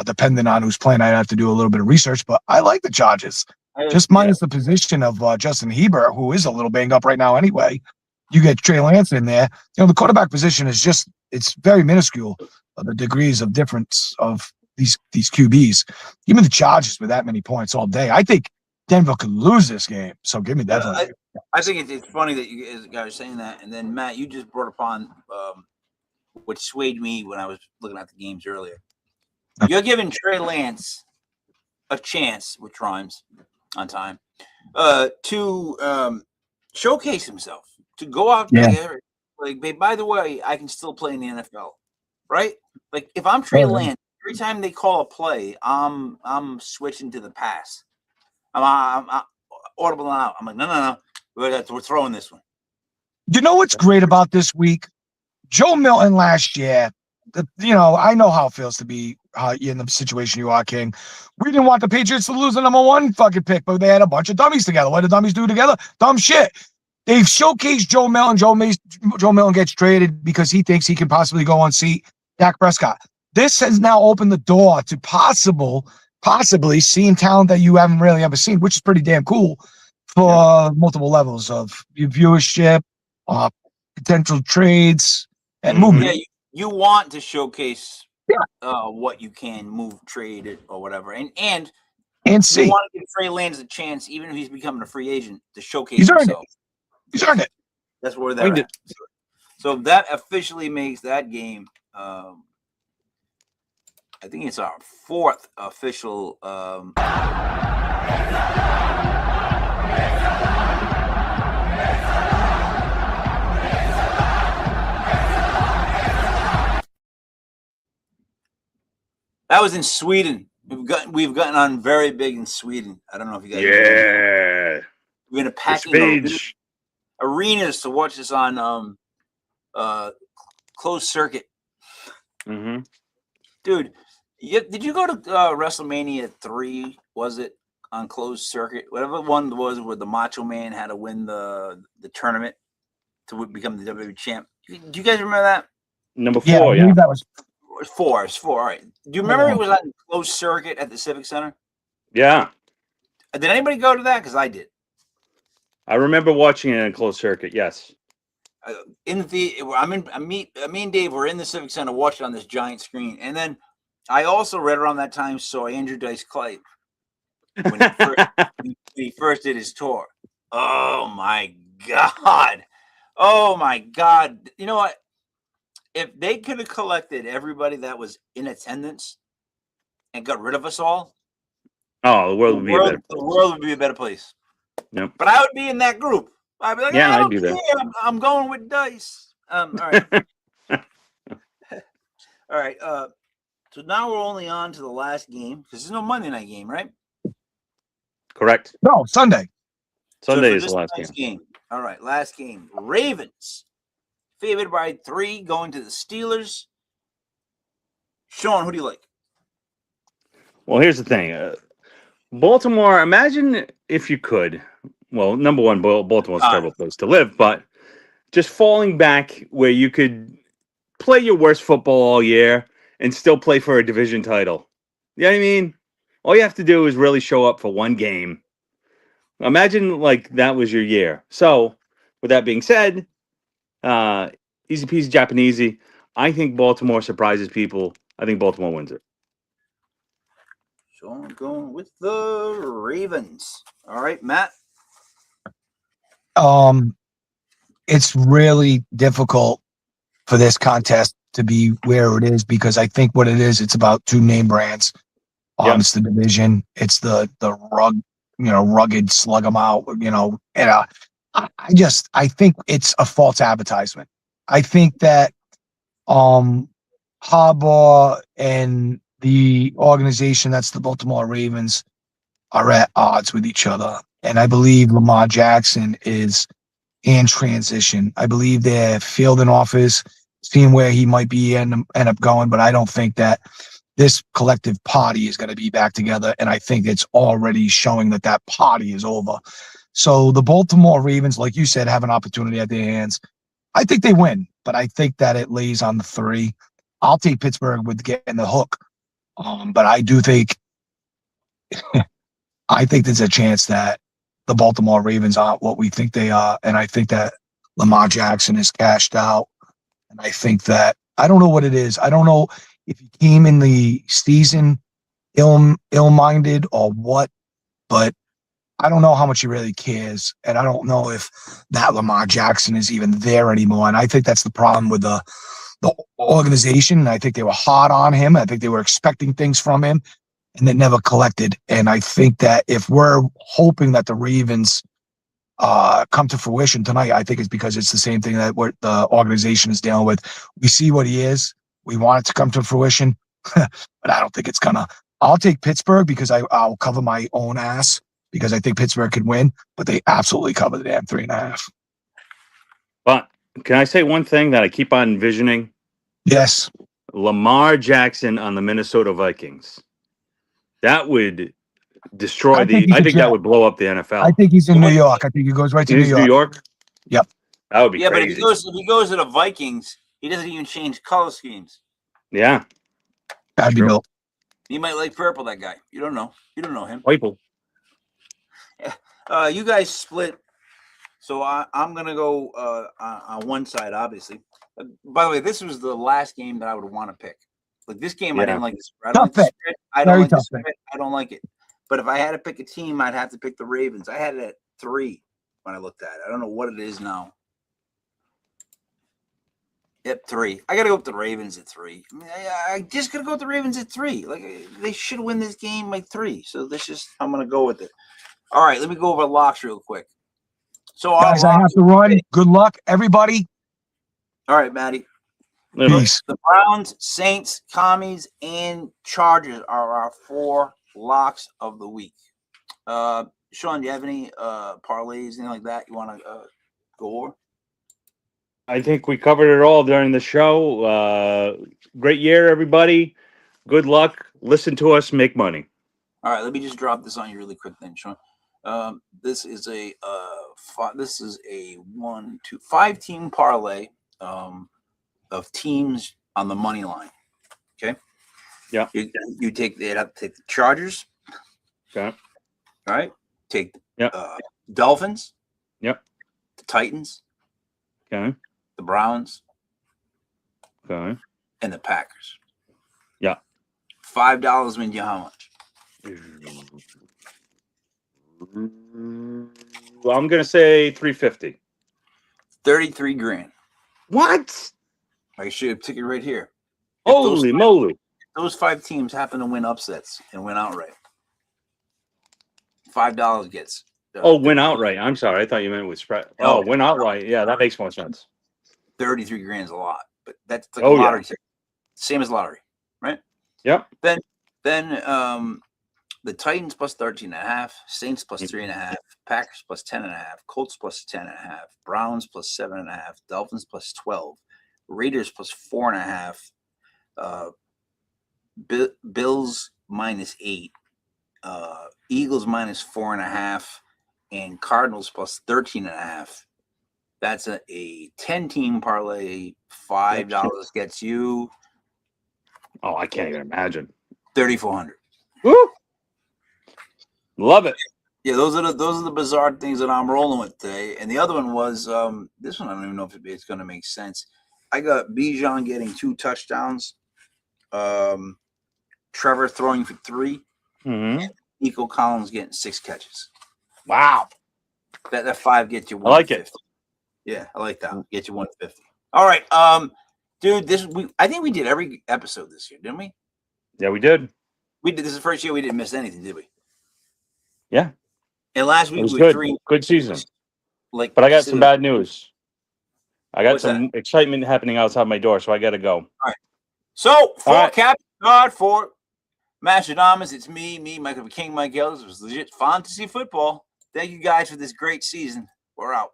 Depending on who's playing, I'd have to do a little bit of research, but I like the Chargers. Just minus the position of Justin Herbert, who is a little banged up right now anyway. You get Trey Lance in there. You know, the quarterback position is just, it's very minuscule, the degrees of difference of these QBs. Even the Chargers with that many points all day. I think Denver could lose this game. So give me that. I think it's funny that you guys are saying that. And then, Matt, you just brought upon what swayed me when I was looking at the games earlier. You're giving Trey Lance a chance, which rhymes on time, to showcase himself, to go out there. Like, by the way, I can still play in the NFL, right? Like, if I'm Trey Lance, every time they call a play, I'm switching to the pass. I'm audible out. I'm like, no. We're throwing this one. You know what's great about this week? Joe Milton last year, I know how it feels to be in the situation you are, King. We didn't want the Patriots to lose the number one fucking pick, but they had a bunch of dummies together. What did dummies do together? Dumb shit. They've showcased Joe Milton. Joe Milton gets traded because he thinks he can possibly go unseat Dak Prescott. This has now opened the door to possibly seeing talent that you haven't really ever seen, which is pretty damn cool for multiple levels of viewership, potential trades, and movement. Yeah, you want to showcase what you can move, trade it, or whatever, and see. You want to give Trey Lance a chance, even if he's becoming a free agent, to showcase himself. He's earned it. That's where they're at. So that officially makes that game. I think it's our fourth official. That was in Sweden. We've gotten on very big in Sweden. I don't know if you guys. Yeah. We're gonna pack in arenas to watch this on closed circuit. Mm-hmm. Dude, did you go to WrestleMania 3? Was it on closed circuit? Whatever one was where the Macho Man had to win the tournament to become the WWE champ. Do you guys remember that? Number 4, yeah. That was four. It's 4. All right. Do you remember it was on closed circuit at the Civic Center? Yeah. Did anybody go to that? Because I did. I remember watching it in closed circuit. Yes. Me and Dave were in the Civic Center watching on this giant screen, and then I also right around that time saw Andrew Dice Clay when he first did his tour. Oh my god! Oh my god! You know what? If they could have collected everybody that was in attendance and got rid of us all, the world would be a better place. The world would be a better place. Yep. But I would be in that group. I'd be like, I'd be there. I'm going with Dice. All right. All right. So now we're only on to the last game because there's no Monday night game, right? Correct. No, Sunday. Sunday is the last game. All right, last game. Ravens favored by 3 going to the Steelers. Sean, who do you like? Well, here's the thing. Baltimore, imagine if you could. Well, number one, Baltimore's a terrible place to live, but just falling back where you could play your worst football all year and still play for a division title. You know what I mean? All you have to do is really show up for one game. Imagine like that was your year. So, with that being said, easy peasy Japanesey. I think Baltimore surprises people. I think Baltimore wins it. So I'm going with the Ravens. All right, Matt. It's really difficult for this contest to be where it is because I think what it is, it's about 2 name brands. It's the division. It's the rugged slug 'em out, and I think it's a false advertisement. I think that Harbaugh and the organization that's the Baltimore Ravens are at odds with each other. And I believe Lamar Jackson is in transition. I believe they're fielding offers, seeing where he might be end up going, but I don't think that this collective party is going to be back together. And I think it's already showing that that party is over. So the Baltimore Ravens, like you said, have an opportunity at their hands. I think they win, but I think that it lays on the 3. I'll take Pittsburgh with getting the hook. But I do think, I think there's a chance that the Baltimore Ravens aren't what we think they are. And I think that Lamar Jackson is cashed out. And I think that, I don't know what it is. I don't know if he came in the season ill-minded or what, but I don't know how much he really cares. And I don't know if that Lamar Jackson is even there anymore. And I think that's the problem with the organization. I think they were hard on him. I think they were expecting things from him, and they never collected. And I think that if we're hoping that the Ravens come to fruition tonight, I think it's because it's the same thing that what the organization is dealing with. We see what he is. We want it to come to fruition, but I don't think it's gonna. I'll take Pittsburgh because I'll cover my own ass because I think Pittsburgh could win, but they absolutely cover the damn 3.5. But can I say one thing that I keep on envisioning? Yes. Lamar Jackson on the Minnesota Vikings. That would destroy I think I think that would blow up the NFL. I think he's in New York. I think he goes right to He's New York. Yep. That would be Yeah, crazy. but if he goes to the Vikings, he doesn't even change color schemes. Yeah. That'd be True. dope. He might like purple, that guy. You don't know. You don't know him. People. You guys split. So I'm going to go on one side, obviously. By the way, this was the last game that I would want to pick. Like this game, I didn't like the spread. I don't like the spread. I don't like the spread. I don't like it. But if I had to pick a team, I'd have to pick the Ravens. I had it at 3 when I looked at it. I don't know what it is now. Yep, 3. I got to go with the Ravens at 3. I mean, I just got to go with the Ravens at 3. Like they should win this game by 3. So this is I'm going to go with it. All right, let me go over locks real quick. So guys, I have to run. Good luck, everybody. All right, Maddie. Peace. The Browns, Saints, Commies, and Chargers are our 4 locks of the week. Sean, do you have any parlays, anything like that you want to go over? I think we covered it all during the show. Great year, everybody. Good luck. Listen to us. Make money. All right, let me just drop this on you really quick, then, Sean. This is a 5-team parlay of teams on the money line. Okay. Yeah. You have to take the Chargers. Okay. All right. Take yeah. Dolphins. Yep. The Titans. Okay. The Browns. Okay. And the Packers. Yeah. $5 wins you how much? Well, I'm gonna say 350. 33 grand. What? I should have ticket right here. Holy moly! Those 5 teams happen to win upsets and win outright. $5 gets. Win outright. I'm sorry. I thought you meant with spread. Oh, win outright. Yeah, that makes more sense. 33 grand is a lot, but that's like a lottery ticket. Same as lottery, right? Yep. Then the Titans plus 13.5, Saints plus 3.5, Packers plus 10.5, Colts plus 10.5, Browns plus 7.5, Dolphins plus 12, Raiders plus 4.5, Bills minus 8, Eagles minus 4.5, and Cardinals plus 13.5. That's a 10-team parlay. $5 gets you. Oh, I can't even imagine. 3,400. Woo! Love it. Yeah, those are the bizarre things that I'm rolling with today. And the other one was this one. I don't even know if it's going to make sense. I got Bijan getting 2 touchdowns. Trevor throwing for 3. Mm-hmm. And Nico Collins getting 6 catches. Wow. That 5 gets you 150. I like it. Yeah, I like that. Get you 150. All right, dude. I think we did every episode this year, didn't we? Yeah, we did. We did. This is the first year we didn't miss anything, did we? Yeah. And last week it was we good. 3. Good season. But I got some bad news. I got What's some excitement happening outside my door, so I got to go. All right. So for Captain God, for Mastradamus, it's me, Michael King, Mike Ellis. It was legit fantasy football. Thank you guys for this great season. We're out.